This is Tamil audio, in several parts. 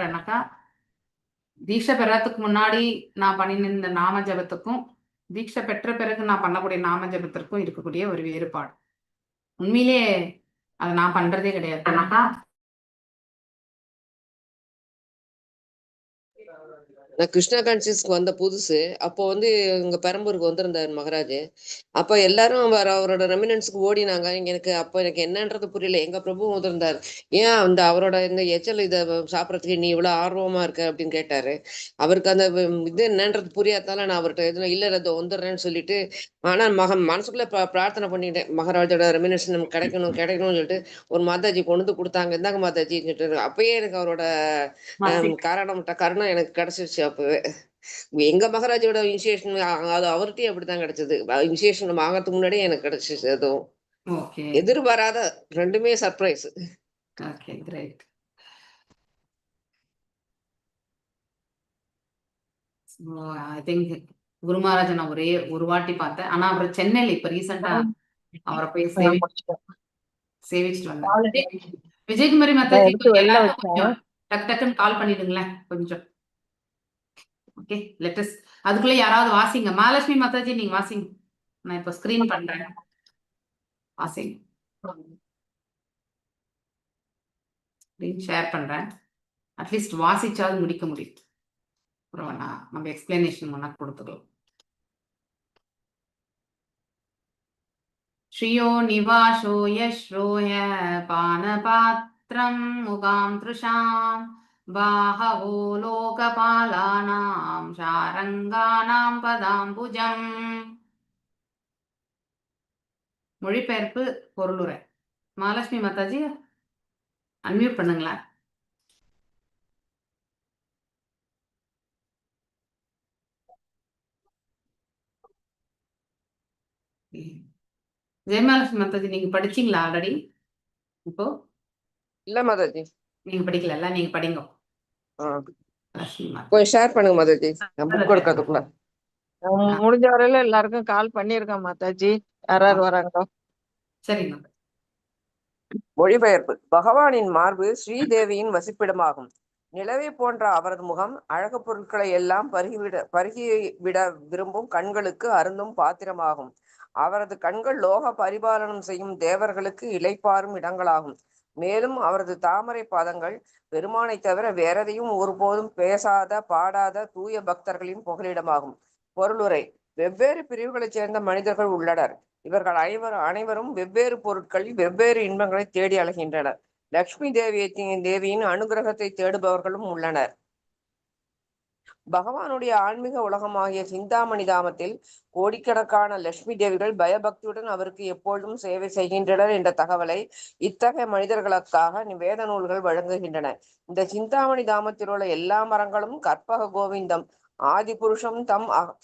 என்னக்கா தீட்சை பெறத்துக்கு முன்னாடி நான் பண்ணின இந்த நாம ஜபத்துக்கும் தீட்சை பெற்ற பிறகு நான் பண்ணக்கூடிய நாம ஜபத்திற்கும் இருக்கக்கூடிய ஒரு வேறுபாடு. உண்மையிலே அதை நான் பண்றதே கிடையாது. நான் கிருஷ்ணா கான்சியஸ்க்கு வந்த புதுசு. அப்போ இங்க பெரம்பூருக்கு வந்திருந்தார் மகராஜ். அப்ப எல்லாரும் அவரோட ரெமினன்ஸ்க்கு ஓடினாங்க. எனக்கு என்னன்றது புரியல. எங்க பிரபு வந்திருந்தார். ஏன் அவரோட இந்த எச்சல் இதை சாப்பிடறதுக்கு நீ இவ்வளவு ஆர்வமா இருக்க அப்படின்னு கேட்டாரு. அவருக்கு அந்த இது என்னன்றது புரியாதால நான் அவர்கிட்ட எதுவும் இல்ல அதை வந்துடுறேன்னு சொல்லிட்டு, ஆனா மனசுக்குள்ள பிரார்த்தனை பண்ணிட்டேன். மகாராஜோட ரெமினன்ஸ் நமக்கு கிடைக்கணும்னு சொல்லிட்டு ஒரு மாதாஜி கொண்டு கொடுத்தாங்க. இந்தாங்க மாதாஜின்னு சொல்லிட்டு அப்பயே எனக்கு அவரோட கருணை எனக்கு கிடைச்சிருச்சு. அப்பவே எங்க மகாராஜோட இனிஷியேஷன் அது அவர்கிட்டயும் அப்படித்தான் கிடைச்சது. இனிஷியேஷன் ஆகிறதுக்கு முன்னாடியே எனக்கு கிடைச்சிச்சு. அதுவும் எதிர்பாராத ரெண்டுமே surprise. Okay, great. I think Guru Maharaj நான் ஒரே ஒரு வாட்டி பார்த்தேன். ஆனா அவர் சென்னையில இப்ப ரீசெண்டா அவரை போய் சேவிச்சுட்டு வந்தேன். விஜயகுமாரி மாதாஜி கொஞ்சம் டக்கு டக்குன்னு கால் பண்ணிடுங்களேன் கொஞ்சம். ஓகே, லெட்டஸ் அதுக்குள்ள யாராவது வாசிங்க. மகாலட்சுமி மாதாஜி நீங்க வாசிங்க. நான் இப்ப ஸ்கிரீன் பண்றேன், வாசிங்க. ஸ்கிரீன் ஷேர் பண்றேன். அட்லீஸ்ட் வாசிச்சாவது முடிக்க முடியும். அப்புறம் நம்ம எக்ஸ்பிளனேஷன் ஒன்னா கொடுத்துக்கலாம். ஸ்ரீயோ நிவாசோ யஸ்ரோய பானபாத்ரம் முகாம் த்ருஷாம் பாஹவோ லோகபாலானாம் ஷாரங்கானாம் பதாம்புஜம். மொழிபெயர்ப்பு பொருளுரை. மகாலட்சுமி மாதாஜி அன்மியூட் பண்ணுங்களேன். ஜெயமகாலட்சுமி மாதாஜி நீங்க படிச்சீங்களா ஆல்ரெடி? இப்போ இல்ல மாதாஜி, நீங்க படிக்கல. நீங்க படிங்க. கொஞ்சம் ஷேர் பண்ணுங்க மாதாஜி. புக் கொடுக்கறதுக்குள்ள முடிஞ்ச வரையில எல்லாருக்கும் கால் பண்ணிருக்கேன் மாதாஜி. யாராரு வராங்களோ. சரிங்க. மொழிபெயர்ப்பு. பகவானின் மார்பு ஸ்ரீதேவியின் வசிப்பிடமாகும். நிலவை போன்ற அவரது முகம் அழகு பொருட்களை எல்லாம் பருகிவிட விரும்பும் கண்களுக்கு அருந்தும் பாத்திரமாகும். அவரது கண்கள் லோக பரிபாலனம் செய்யும் தேவர்களுக்கு இளைப்பாறும் இடங்களாகும். மேலும் அவரது தாமரை பாதங்கள் பெருமானை தவிர வேறெதையும் ஒருபோதும் பேசாத பாடாத தூய பக்தர்களின் புகலிடமாகும். பொருளுரை. வெவ்வேறு பிரிவுகளைச் சேர்ந்த மனிதர்கள் உள்ளனர். இவர்கள் அனைவரும் வெவ்வேறு பொருட்களில் வெவ்வேறு இன்பங்களை தேடி அலைகின்றனர். லட்சுமி தேவியின் அனுகிரகத்தை தேடுபவர்களும் உள்ளனர். பகவானுடைய ஆன்மீக உலகமாகிய சிந்தாமணி தாமத்தில் கோடிக்கணக்கான லட்சுமி தேவிகள் பயபக்தியுடன் அவருக்கு எப்பொழுதும் சேவை செய்கின்றனர் என்ற தகவலை இத்தகைய மனிதர்களுக்காக வேத நூல்கள் வழங்குகின்றன. இந்த சிந்தாமணி தாமத்தில் உள்ள எல்லா மரங்களும் கற்பக கோவிந்தம் ஆதி புருஷம்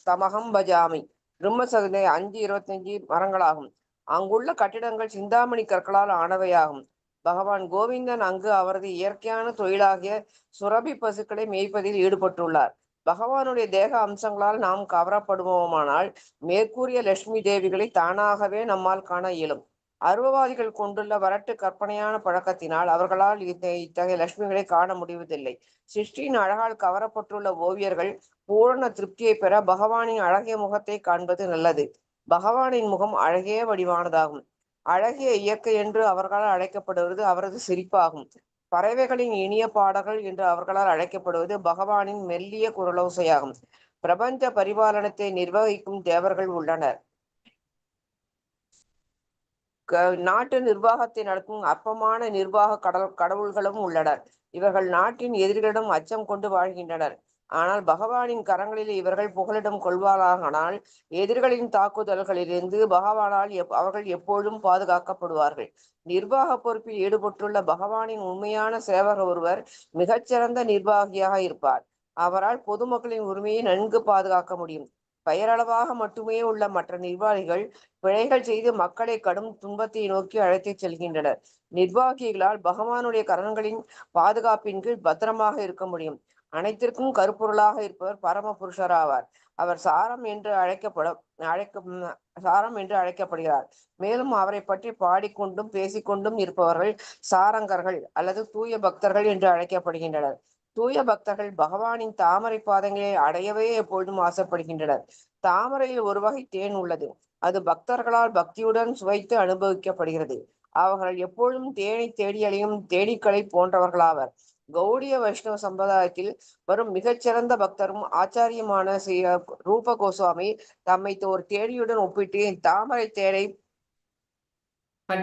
தமகம் பஜாமி பிரம்மசகதை 5:25 மரங்களாகும். அங்குள்ள கட்டிடங்கள் சிந்தாமணி கற்களால் ஆனவையாகும். பகவான் கோவிந்தன் அங்கு அவரது இயற்கையான தொழிலாகிய சுரபி பசுக்களை மேய்ப்பதில் ஈடுபட்டுள்ளார். பகவானுடைய தேக அம்சங்களால் நாம் கவரப்படுவோமானால் மேற்கூறிய லட்சுமி தேவிகளை தானாகவே நம்மால் காண இயலும். அருவவாதிகள் கொண்டுள்ள வரட்டு கற்பனையான பழக்கத்தினால் அவர்களால் இத்தகைய லட்சுமிகளை காண முடிவதில்லை. சிருஷ்டியின் அழகால் கவரப்பட்டுள்ள ஓவியர்கள் பூரண திருப்தியை பெற பகவானின் அழகிய முகத்தை காண்பது நல்லது. பகவானின் முகம் அழகிய வடிவானதாகும். அழகிய இயற்கை என்று அவர்களால் அழைக்கப்படுவது அவரது சிரிப்பாகும். பறவைகளின் இனிய பாடல்கள் என்று அவர்களால் அழைக்கப்படுவது பகவானின் மெல்லிய குரலோசையாகும். பிரபஞ்ச பரிபாலனத்தை நிர்வகிக்கும் தேவர்கள் உள்ளனர். நாட்டு நிர்வாகத்தை நடத்தும் அற்பமான நிர்வாக கடவுள்களும் உள்ளனர். இவர்கள் நாட்டின் எதிரிகளிடம் அச்சம் கொண்டு வாழ்கின்றனர். ஆனால் பகவானின் கரங்களில் இவர்கள் புகலிடம் கொள்வார்களானால் எதிரிகளின் தாக்குதல்களிலிருந்து பகவானால் அவர்கள் எப்பொழுதும் பாதுகாக்கப்படுவார்கள். நிர்வாக பொறுப்பில் ஈடுபட்டுள்ள பகவானின் உண்மையான சேவகர் ஒருவர் மிகச்சிறந்த நிர்வாகியாக இருப்பார். அவரால் பொதுமக்களின் உரிமையை நன்கு பாதுகாக்க முடியும். பெயரளவாக மட்டுமே உள்ள மற்ற நிர்வாகிகள் பிழைகள் செய்து மக்களை கடும் துன்பத்தை நோக்கி அழைத்துச் செல்கின்றனர். நிர்வாகிகளால் பகவானுடைய கரங்களின் பாதுகாப்பின் கீழ் பத்திரமாக இருக்க முடியும். அனைத்திற்கும் கருப்பொருளாக இருப்பவர் பரம புருஷர் ஆவார். அவர் சாரம் என்று அழைக்கப்படுகிறார். மேலும் அவரை பற்றி பாடிக்கொண்டும் பேசிக்கொண்டும் இருப்பவர்கள் சாரங்கர்கள் அல்லது தூய பக்தர்கள் என்று அழைக்கப்படுகின்றனர். தூய பக்தர்கள் பகவானின் தாமரை பாதங்களை அடையவே எப்பொழுதும் ஆசைப்படுகின்றனர். தாமரையில் ஒரு வகை தேன் உள்ளது. அது பக்தர்களால் பக்தியுடன் சுவைத்து அனுபவிக்கப்படுகிறது. அவர்கள் எப்பொழுதும் தேனை தேடி அலையும் தேனீக்களை போன்றவர்களாவர். கௌடிய வைஷ்ணவ சம்பிரதாயத்தில் வரும் மிகச்சிறந்த பக்தரும் ஆச்சாரியமான ஸ்ரீ ரூப கோஸ்வாமி தம்மை ஒரு தேனியுடன் ஒப்பிட்டு தாமரை தேனை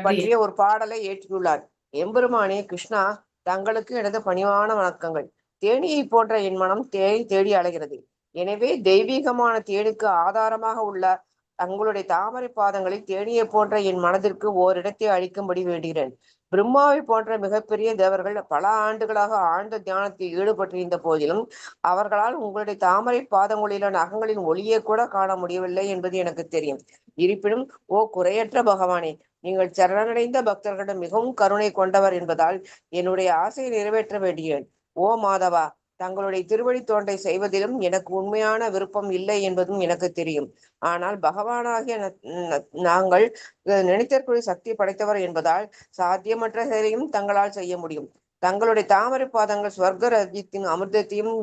பற்றிய ஒரு பாடலை ஏற்றியுள்ளார். எம்பெருமானே கிருஷ்ணா, தங்களுக்கு எனது பணிவான வணக்கங்கள். தேனியை போன்ற என் மனம் தேடி தேடி அலைகிறது. எனவே தெய்வீகமான தேனுக்கு ஆதாரமாக உள்ள தங்களுடைய தாமரை பாதங்களில் தேனியை போன்ற என் மனதிற்கு ஓரிடத்தை அளிக்கும்படி வேண்டுகிறேன். பிரம்மாவை போன்ற மிகப்பெரிய தேவர்கள் பல ஆண்டுகளாக ஆழ்ந்த தியானத்தில் ஈடுபட்டிருந்த போதிலும் அவர்களால் உங்களுடைய தாமரை பாதங்களிலான நகங்களின் ஒளியை கூட காண முடியவில்லை என்பது எனக்கு தெரியும். இருப்பினும் ஓ குறையற்ற பகவானே, நீங்கள் சரணடைந்த பக்தர்களிடம் மிகவும் கருணை கொண்டவர் என்பதால் என்னுடைய ஆசையை நிறைவேற்ற வேண்டுகிறேன். ஓ மாதவா, தங்களுடைய திருவடி தோண்டை செய்வதிலும் எனக்கு உண்மையான விருப்பம் இல்லை என்பதும் எனக்கு தெரியும். ஆனால் பகவானாகிய நாங்கள் நினைத்தற்குரிய சக்தி படைத்தவர் என்பதால் சாத்தியமற்ற செயலையும் தங்களால் செய்ய முடியும். தங்களுடைய தாமரை பாதங்கள் ஸ்வர்க ராஜ்யத்தின் அமிர்தத்தையும்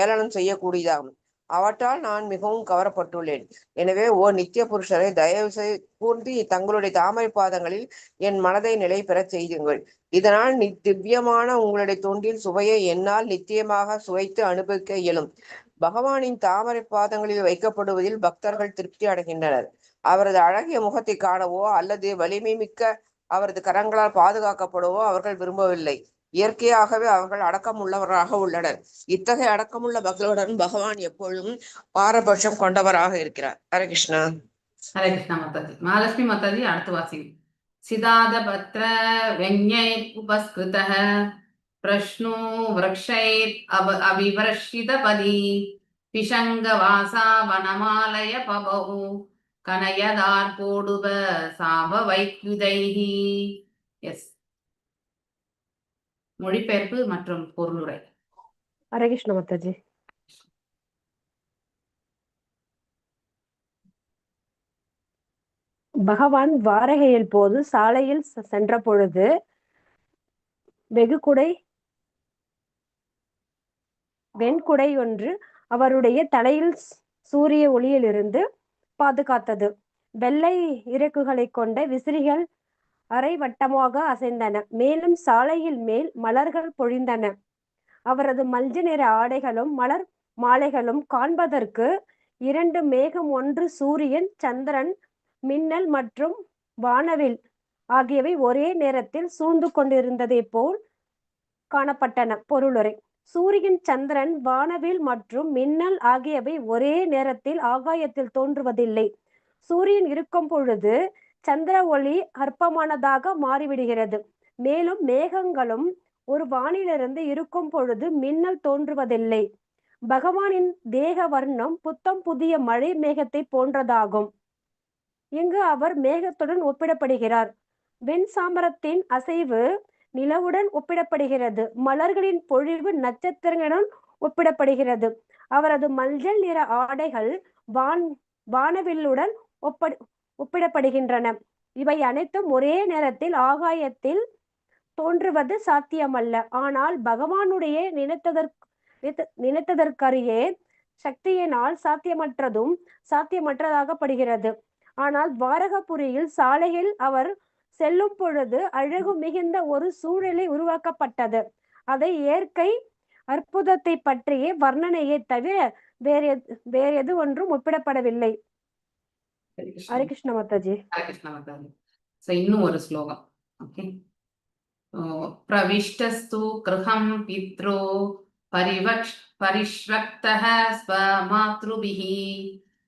ஏளனம் செய்யக்கூடியதாகும். அவற்றால் நான் மிகவும் கவரப்பட்டுள்ளேன். எனவே ஓ நித்திய புருஷரை தயவு கூர்ந்து தங்களுடைய தாமரை பாதங்களில் என் மனதை நிலை பெறச் செய்துங்கள். இதனால் திவ்யமான உங்களுடைய தொண்டின் சுவையை என்னால் நித்தியமாக சுவைத்து அனுபவிக்க இயலும். பகவானின் தாமரை பாதங்களில் வைக்கப்படுவதில் பக்தர்கள் திருப்தி அடைகின்றனர். அவரது அழகிய முகத்தை காணவோ அல்லது வலிமை மிக்க அவரது கரங்களால் பாதுகாக்கப்படவோ அவர்கள் விரும்பவில்லை. இயற்கையாகவே அவர்கள் அடக்கமுள்ளவராக உள்ளனர். இத்தகைய அடக்கமுள்ள பக்தர்களுடன் பகவான் எப்பொழுதும் பாரபட்சம் கொண்டவராக இருக்கிறார். ஹரே கிருஷ்ணா. ஹரே கிருஷ்ணா மாதாஜி. மகாலட்சுமி மாதாஜி அடுத்து வாசிங்க. சிதாத பத்ர வெஞ்ஞைர் உபஸ்கிருதः பிரஷ்னு விரக்ஷைர் அவிவர்ஷிதபதி பிஷங்கவாசா வனமாலய பபஹு கனயதார் போடுப சாப வைக்குதைஹி. எஸ், மொழிபெயர்ப்பு மற்றும் பொருளுரை. ஹரே கிருஷ்ண மாதாஜி. பகவான் துவாரகையில் போது சாலையில் சென்ற பொழுது வெண்குடை ஒன்று அவருடைய தலையில் சூரிய ஒளியிலிருந்து பாதுகாத்தது. வெள்ளை இறக்குகளை கொண்ட விசிறிகள் அரை வட்டமாக அசைந்தன. மேலும் சாலையில் மேல் மலர்கள் பொழிந்தன. அவரது மஞ்சள் நிற ஆடைகளும் மலர் மாலைகளும் காண்பதற்கு இரண்டு மேகம், ஒன்று சூரியன், சந்திரன், மின்னல் மற்றும் வானவில் ஆகியவை ஒரே நேரத்தில் சூழ்ந்து கொண்டிருந்ததை போல் காணப்பட்டன. பொருளுரை. சூரியன், சந்திரன், வானவில் மற்றும் மின்னல் ஆகியவை ஒரே நேரத்தில் ஆகாயத்தில் தோன்றுவதில்லை. சூரியன் இருக்கும் பொழுது சந்திர ஒளி அற்பமானதாக மாறிவிடுகிறது. மேலும் மேகங்களும் ஒரு வானிலிருந்து இருக்கும் பொழுது மின்னல் தோன்றுவதில்லை. பகவானின் தேக வர்ணம் புத்தம் புதிய மழை மேகத்தை போன்றதாகும். இங்கு அவர் மேகத்துடன் ஒப்பிடப்படுகிறார். வெண் சாமரத்தின் அசைவு நிலவுடன் ஒப்பிடப்படுகிறது. மலர்களின் பொழிவு நட்சத்திரங்களுடன் ஒப்பிடப்படுகிறது. அவரது மஞ்சள் நிற ஆடைகள் வானவில்லுடன் ஒப்பிடப்படுகின்றன. இவை அனைத்தும் ஒரே நேரத்தில் ஆகாயத்தில் தோன்றுவது சாத்தியமல்ல. ஆனால் பகவானுடைய நினைத்ததற்கரிய சக்தியினால் சாத்தியமற்றதாகப்படுகிறது. ஆனால் துவாரகபுரியில் சாலையில் அவர் செல்லும் பொழுது அழகு மிகுந்த ஒரு சூழலை உருவாக்கப்பட்டது. அதை இயற்கை அற்புதத்தை பற்றிய வர்ணனையை தவிர வேற எது ஒன்றும் ஒப்பிடப்படவில்லை. ஹரே கிருஷ்ண மாதாஜி. ஹரே கிருஷ்ண மாதாஜி. இன்னும் ஒரு ஸ்லோகம். ஓகே. பிரவிஷ்டஸ்து கிருஹம் பித்ரோ பரிஷ்வக்தः ஸ்வமாத்ருபிः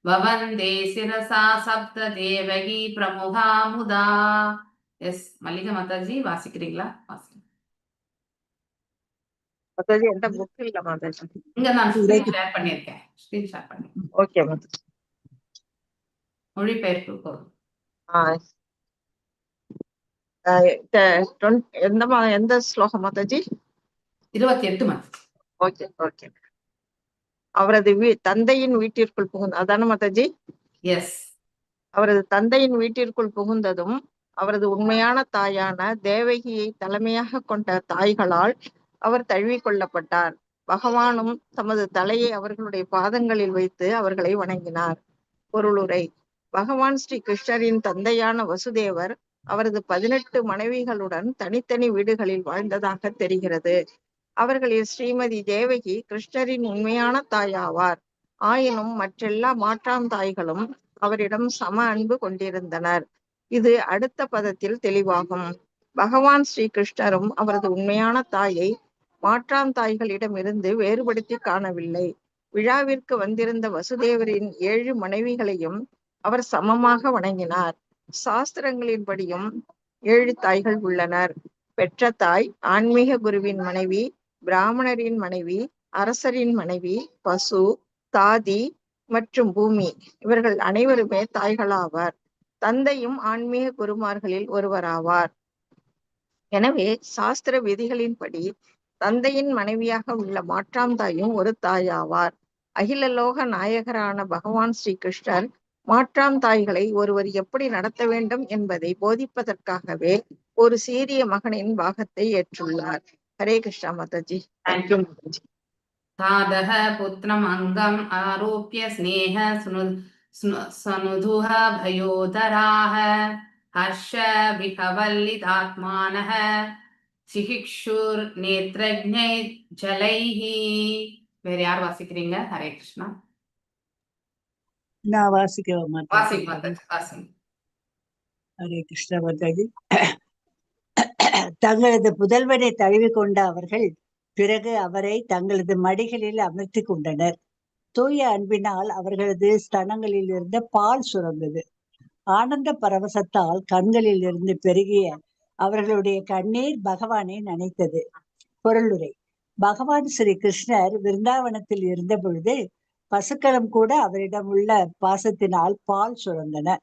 வவந்தே சிரசா சப்த தேவகி பிரமுகா முதா. எஸ், மல்லிகா மாதாஜி வாசிக்கிறீங்களா? மாதாஜி எந்த புக் இல்ல மாதாஜி. இங்க நான் ஸ்கிரீன் ஷேர் பண்ணியிருக்கேன். ஓகே மாதாஜி. மொழிபெயர்ப்பு பொருள். எந்த ஸ்லோகம் மாதாஜி? 28 மாதாஜி. Okay okay. அவரது தந்தையின் வீட்டிற்குள் புகுந்த அதான மாதாஜி? எஸ். அவரது தந்தையின் வீட்டிற்குள் புகுந்ததும் அவரது உண்மையான தாயான தேவகியை தலைமையாக கொண்ட தாய்களால் அவர் தழுவி கொள்ளப்பட்டார். பகவானும் தமது தலையை அவர்களுடைய பாதங்களில் வைத்து அவர்களை வணங்கினார். பொருளுரை. பகவான் ஸ்ரீ கிருஷ்ணரின் தந்தையான வசுதேவர் அவரது 18 மனைவிகளுடன் தனித்தனி வீடுகளில் வாழ்ந்ததாக தெரிகிறது. அவர்களில் ஸ்ரீமதி தேவகி கிருஷ்ணரின் உண்மையான தாயாவார். ஆயினும் மற்றெல்லா மாற்றாம் தாய்களும் அவரிடம் சம அன்பு கொண்டிருந்தனர். இது அடுத்த பதத்தில் தெளிவாகும். பகவான் ஸ்ரீ கிருஷ்ணரும் அவரது உண்மையான தாயை மாற்றாம் தாய்களிடமிருந்து வேறுபடுத்தி காணவில்லை. விழாவிற்கு வந்திருந்த வசுதேவரின் 7 மனைவிகளையும் அவர் சமமாக வணங்கினார். சாஸ்திரங்களின்படியும் 7 தாய்கள் உள்ளனர். பெற்ற தாய், ஆன்மீக குருவின் மனைவி, பிராமணரின் மனைவி, அரசரின் மனைவி, பசு, தாதி மற்றும் பூமி இவர்கள் அனைவருமே தாய்களாவார். தந்தையும் ஆன்மீக குருமார்களில் ஒருவராவார். எனவே சாஸ்திர விதிகளின்படி தந்தையின் மனைவியாக உள்ள மாற்றாம் தாயும் ஒரு தாயாவார். அகிலலோக நாயகரான பகவான் ஸ்ரீ கிருஷ்ணர் மாற்றாம் தாய்களை ஒருவர் எப்படி நடத்த வேண்டும் என்பதை போதிப்பதற்காகவே ஒரு சீரிய மகனின் பாகத்தை ஏற்றுள்ளார். ஹரே கிருஷ்ணா மாதாஜி. தேங்க்யூ மாதாஜி. தாதஹ புத்ரம் அங்கம் ஆரோப்ய ஸ்நேஹ சனுதுஹ பயோதராஹ ஹர்ஷ விஹவல்லிதாத்மானஹ சிகிக்ஷுர் நேத்ரஜ்ஞை ஜலைஹி. வேற யார் வாசிக்கிறீங்க? ஹரே கிருஷ்ணா. நான் வாசிக்கவா மாட்டேன். வாசிங்க மாதாஜி, வாசிங்க. ஹரே கிருஷ்ணா மாதாஜி. தங்களது புதல்வனை தழுவி கொண்ட அவர்கள் பிறகு அவரை தங்களது மடிகளில் அமர்த்தி கொண்டனர். தூய அன்பினால் அவர்களது ஸ்தனங்களில் இருந்த பால் சுரந்தது. ஆனந்த பரவசத்தால் கண்களில் இருந்து பெருகிய அவர்களுடைய கண்ணீர் பகவானை நனைத்தது. பொருளுரை. பகவான் ஸ்ரீ கிருஷ்ணர் விருந்தாவனத்தில் இருந்த பொழுது பசுக்களும் கூட அவரிடம் உள்ள பாசத்தினால் பால் சுரந்தன.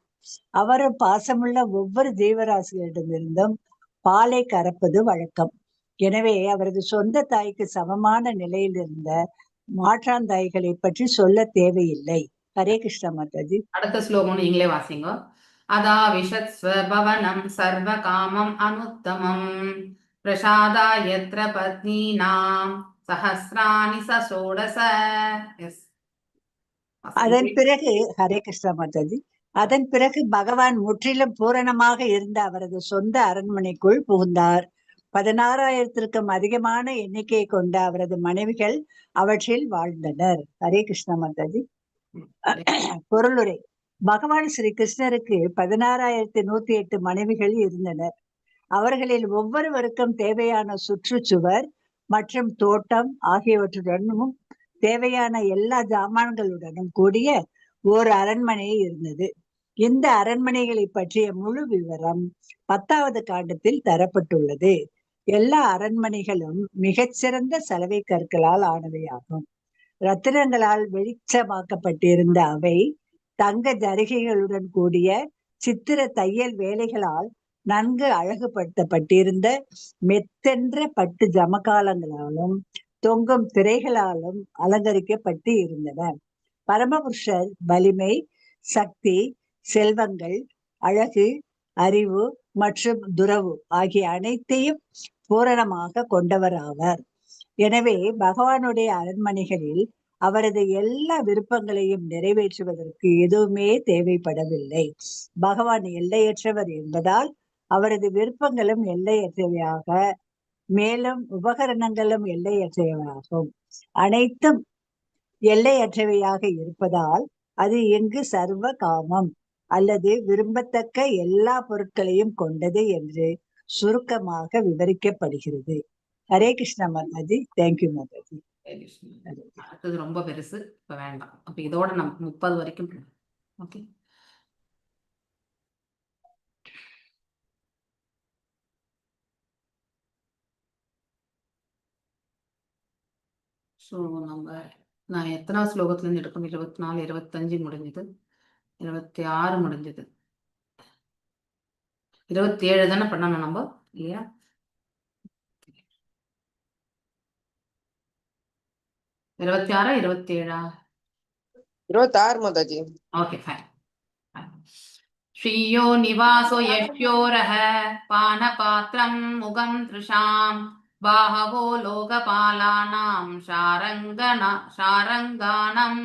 அவரும் பாசமுள்ள ஒவ்வொரு ஜீவராசிகளிடமிருந்தும் பாலை கறப்பது வழக்கம். எனவே அவரது சொந்த தாய்க்கு சமமான நிலையில் இருந்த மாற்றாந்தாய்களை பற்றி சொல்ல தேவையில்லை. ஹரே கிருஷ்ணா மாதாஜி. அடுத்த ஸ்லோகம் நீங்களே வாசிங்க. அதா விஷத் ஸ்வபவனம் சர்வ காமம் அனுத்தமம் பிரசாதாயத்ர பத்னீனாம் சஹஸ்ராணி சோடச. அதன் பிறகு ஹரே கிருஷ்ணா மாதாஜி. அதன் பிறகு பகவான் முற்றிலும் பூரணமாக இருந்த அவரது சொந்த அரண்மனைக்குள் புகுந்தார். 16,000க்கும் அதிகமான எண்ணிக்கையை கொண்ட அவரது மனைவிகள் அவற்றில் வாழ்ந்தனர். ஹரே கிருஷ்ணா மாதாஜி. பொருளுரை. பகவான் ஸ்ரீ கிருஷ்ணருக்கு 16,108 மனைவிகள் இருந்தனர். அவர்களில் ஒவ்வொருவருக்கும் தேவையான சுற்றுச்சுவர் மற்றும் தோட்டம் ஆகியவற்றுடனும் தேவையான எல்லா ஜாமான்களுடனும் கூடிய ஓர் அரண்மனை இருந்தது. இந்த அரண்மனைகளை பற்றிய முழு விவரம் 10வது காண்டத்தில் தரப்பட்டுள்ளது. எல்லா அரண்மனைகளும் மிகச்சிறந்த சலவை கற்களால் ஆனவையாகும். ரத்தினங்களால் வெளிச்சமாக்கப்பட்டிருந்த அவை தங்க ஜரிகைகளுடன் கூடிய சித்திர தையல் வேலைகளால் நன்கு அழகுபடுத்தப்பட்டிருந்த மெத்தென்ற பட்டு ஜமகாலங்களாலும் தொங்கும் திரைகளாலும் அலங்கரிக்கப்பட்டு இருந்தன. பரமபுருஷர் வலிமை, சக்தி, செல்வங்கள், அழகு, அறிவு மற்றும் துறவு ஆகிய அனைத்தையும் பூரணமாக கொண்டவராவார். எனவே பகவானுடைய அரண்மனைகளில் அவரது எல்லா விருப்பங்களையும் நிறைவேற்றுவதற்கு எதுவுமே தேவைப்படவில்லை. பகவான் எல்லையற்றவர் என்பதால் அவரது விருப்பங்களும் எல்லையற்றவையாக, மேலும் உபகரணங்களும் எல்லையற்றவையாகும். அனைத்தும் எல்லையற்றவையாக இருப்பதால் அது எங்கு சர்வ காமம் அல்லது விரும்பத்தக்க எல்லா பொருட்களையும் கொண்டது என்று சுருக்கமாக விவரிக்கப்படுகிறது. ஹரே கிருஷ்ணா மாதாஜி. தேங்க்யூ மாதாஜி. அடுத்தது ரொம்ப பெருசு, இப்ப வேண்டாம். அப்ப இதோட நமக்கு 30 வரைக்கும். ஓகே. ஸோ நான் எத்தனாவது ஸ்லோகத்துல இருந்து எடுக்கணும்? 24, 25 முடிஞ்சது, 26 முடிஞ்சது, 27 தானே பண்ணணும் நம்ம, இல்லையா? 26, 27? 26 மாதாஜி. Okay, fine. ஸ்ரீயோ நிவாசோ யஷ்யோரஹ பானபாத்ரம் முகம் த்ருஷாம் பாஹவோ லோகபாலானாம் ஷாரங்கானம்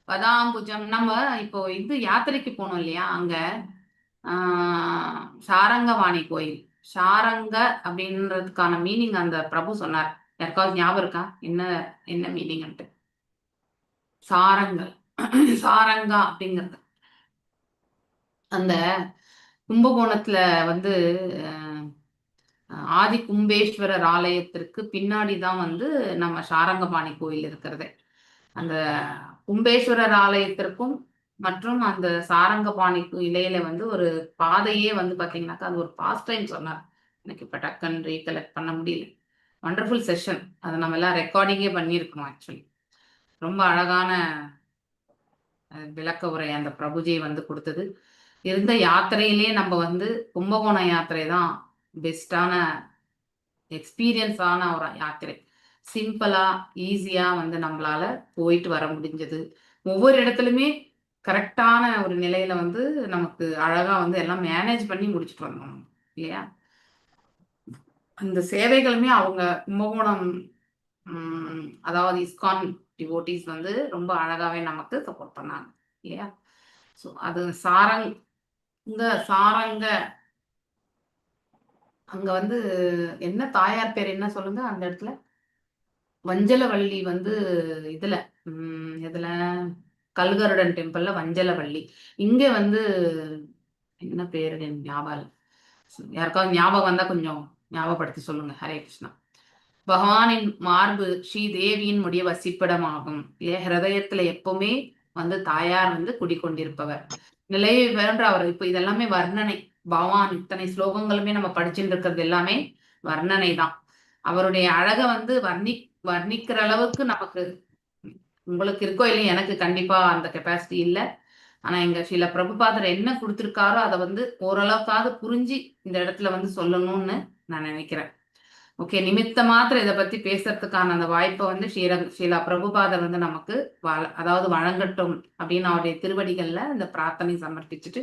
பதாம்புஜம். நம்ம இப்போ இது யாத்திரைக்கு போனோம் இல்லையா, அங்க சாரங்கவாணி கோயில். சாரங்க அப்படின்றதுக்கான மீனிங் அந்த பிரபு சொன்னார். யாருக்காவது ஞாபகம் இருக்கா என்ன என்ன மீனிங்ட்டு? சாரங்க சாரங்கா அப்படிங்கிறது அந்த கும்பகோணத்துல வந்து ஆதி கும்பேஸ்வரர் ஆலயத்திற்கு பின்னாடிதான் வந்து நம்ம சாரங்கபாணி கோயில் இருக்கிறது. அந்த கும்பேஸ்வரர் ஆலயத்திற்கும் மற்றும் அந்த சாரங்கபாணி இடையில வந்து ஒரு பாதையே வந்து பாத்தீங்கன்னாக்கா அது ஒரு பாஸ்ட் டைம் சொன்னார். எனக்கு இப்ப டக்குன்னு ரீகலெக்ட் பண்ண முடியல. Wonderful session. அதை நம்ம எல்லாம் ரெக்கார்டிங்கே பண்ணியிருக்கணும். ஆக்சுவலி ரொம்ப அழகான விளக்க உரை அந்த பிரபுஜி வந்து கொடுத்தது. இருந்த யாத்திரையிலே நம்ம வந்து கும்பகோணம் யாத்திரை தான் பெஸ்டான எக்ஸ்பீரியன்ஸான ஒரு யாத்திரை. சிம்பிளா ஈஸியா வந்து நம்மளால போயிட்டு வர முடிஞ்சது. ஒவ்வொரு இடத்துலையுமே கரெக்டான ஒரு நிலையில வந்து நமக்கு அழகா வந்து எல்லாம் மேனேஜ் பண்ணி முடிச்சுட்டு வந்தோம் இல்லையா. அந்த சேவைகளுமே அவங்க கும்பகோணம் அதாவது இஸ்கான் டிவோட்டிஸ் வந்து ரொம்ப அழகாவே நமக்கு சப்போர்ட் பண்ணாங்க இல்லையா. ஸோ அது சாரங்க அங்க வந்து என்ன தாயார் பேர் என்ன சொல்லுங்க அந்த இடத்துல? வஞ்சலவள்ளி வந்து இதுல இதுல கல்கருடன் டெம்பிள்ல வஞ்சலவள்ளி. இங்க வந்து என்ன பேரு ஞாபகம், யாருக்காவது ஞாபகம் வந்தா கொஞ்சம் ஞாபகப்படுத்தி சொல்லுங்க. ஹரே கிருஷ்ணா. பகவானின் மார்பு ஸ்ரீ தேவியின் முடிய வசிப்பிடமாகும். ஹிருதயத்துல எப்பவுமே வந்து தாயார் வந்து குடிக்கொண்டிருப்பவர். நிலையை வேற அவர் இப்ப இதெல்லாமே வர்ணனை. பகவான் இத்தனை ஸ்லோகங்களுமே நம்ம படிச்சுட்டு இருக்கிறது எல்லாமே வர்ணனை தான். அவருடைய அழக வந்து வர்ணிக்கிற அளவுக்கு நமக்கு உங்களுக்கு இருக்கோ இல்லையா, எனக்கு கண்டிப்பா அந்த கெப்பாசிட்டி இல்லை. ஆனா எங்க ஸ்ரீல பிரபுபாதர் என்ன கொடுத்திருக்காரோ அதை வந்து ஓரளவுக்காவது புரிஞ்சு இந்த இடத்துல வந்து சொல்லணும்னு நான் நினைக்கிறேன். ஓகே, நிமித்த மாத்திரம் இதை பத்தி பேசுறதுக்கான அந்த வாய்ப்பை வந்து ஸ்ரீலா பிரபுபாதர் வந்து நமக்கு அதாவது வழங்கட்டும் அப்படின்னு அவருடைய திருவடிகள்ல இந்த பிரார்த்தனை சமர்ப்பிச்சுட்டு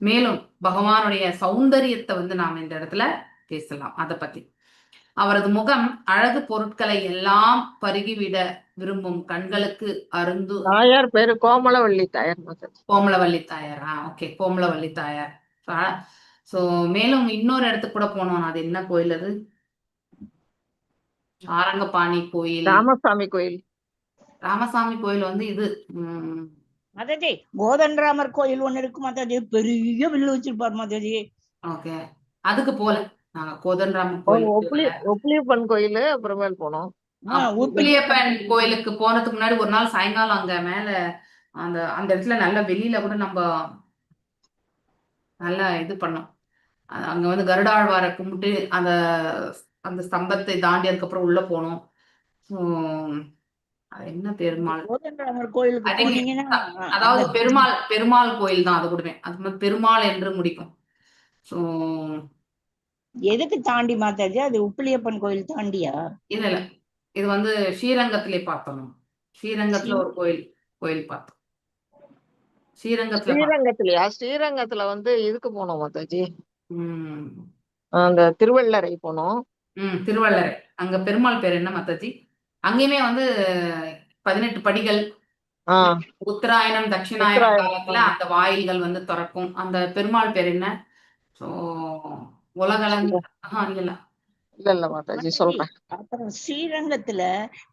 மேலும் பகவானுடைய சௌந்தரியத்தை வந்து நாம் இந்த இடத்துல பேசலாம். அதை பத்தி அவரது முகம் அழகு பொருட்களை எல்லாம் பருகிவிட விரும்பும் கண்களுக்கு அருந்து. தாயார் பேரு கோமலவள்ளி தாயார். கோமலவள்ளி தாயார். ஓகே, கோமலவள்ளி தாயார். சோ மேலும் இன்னொரு இடத்துக்கு கூட போனோம். அது என்ன கோயில்? அது சாரங்கபாணி கோயில், ராமசாமி கோயில். ராமசாமி கோயில் வந்து இது மாதாஜி கோதண்டராமர் கோயில் ஒண்ணு இருக்கு மாதாஜி, பெரிய வில்லு வச்சிருப்பாரு மாதாஜி. ஓகே, அதுக்கு போல நாங்க கோதண்டராமர் கோயில், ஒப்புளியப்பன் கோயில் அப்புறமேல் போனோம். உப்பிலியப்பன் கோயிலுக்கு போறதுக்கு முன்னாடி ஒரு நாள் சாயங்காலம் அங்க மேல அந்த அந்த இடத்துல நல்ல வெளியில கூட நம்ம நல்லா இது பண்ணோம். அங்க வந்து கருடாழ்வாரை கும்பிட்டு அந்த அந்த ஸ்தம்பத்தை தாண்டி அதுக்கப்புறம் உள்ள போனோம். என்ன பெருமாள், கோதண்டராமர் கோயிலுக்கு போனீங்கன்னா அதாவது பெருமாள் கோயில் தான். அது கூடவே அது பெருமாள் என்று முடிக்கும். சோ எதுக்கு தாண்டி மாதாஜி? அது உப்பிலியப்பன் கோயில் தாண்டியா? இல்ல இது வந்து ஸ்ரீரங்கத்திலே பார்த்தோம். ஸ்ரீரங்கத்துல ஒரு கோயில் பார்த்தோம். ஸ்ரீரங்கத்துல வந்து இதுக்கு போனோம் மாதாஜி, அந்த திருவள்ளரை போனோம். திருவள்ளரை. அங்க பெருமாள் பேர் என்ன மாதாஜி? அங்கேயுமே வந்து 18 படிகள், உத்தராயணம் தட்சிணாயனம் காலத்துல அந்த வாயில்கள் வந்து திறக்கும். அந்த பெருமாள் பேர் என்ன? இல்ல மாதாஜி சொல்றேன். அப்புறம் ஸ்ரீரங்கத்துல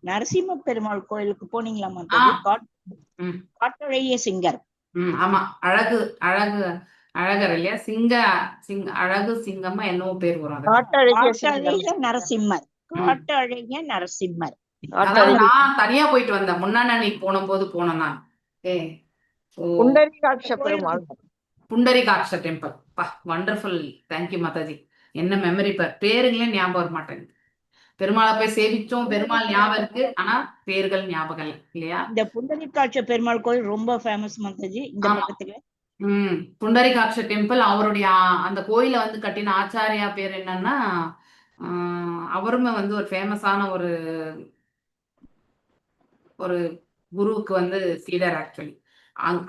நரசிம்ம பெருமாள் கோயிலுக்கு போனீங்களா மாதாஜி? காட்டழகிய சிங்கர். ஆமா, அழகர் இல்லையா? அழகு சிங்கம்மா என்னவோ பேர் வரும். காட்டழகிய நரசிம்மர். காட்டழகிய நரசிம்மர். நான் தனியா போயிட்டு வந்தேன். முன்னாடி போன போது போனேன் நான். புண்டரிகாட்ச டெம்பிள். வண்டர்ஃபுல். தேங்க்யூ மாதாஜி. என்ன மெமரி பேருங்களே ஞாபகம் வர மாட்டேங்குது. பெருமாளை போய் சேவிச்சோம், பெருமாள் ஞாபகம் இருக்கு, ஆனா பேர்கள் ஞாபகம் இல்லையா? இந்த புண்டரிகாட்ச பெருமாள் கோயில் ரொம்ப ஃபேமஸ் மாதாஜி இந்த பக்கத்துல. புண்டரிகாட்ச டெம்பிள். அவருடைய அந்த கோயிலை வந்து கட்டின ஆச்சாரியா பேர் என்னன்னா, அவருமே வந்து ஒரு ஃபேமஸான ஒரு குருவுக்கு வந்து சீடர். ஆக்சுவலி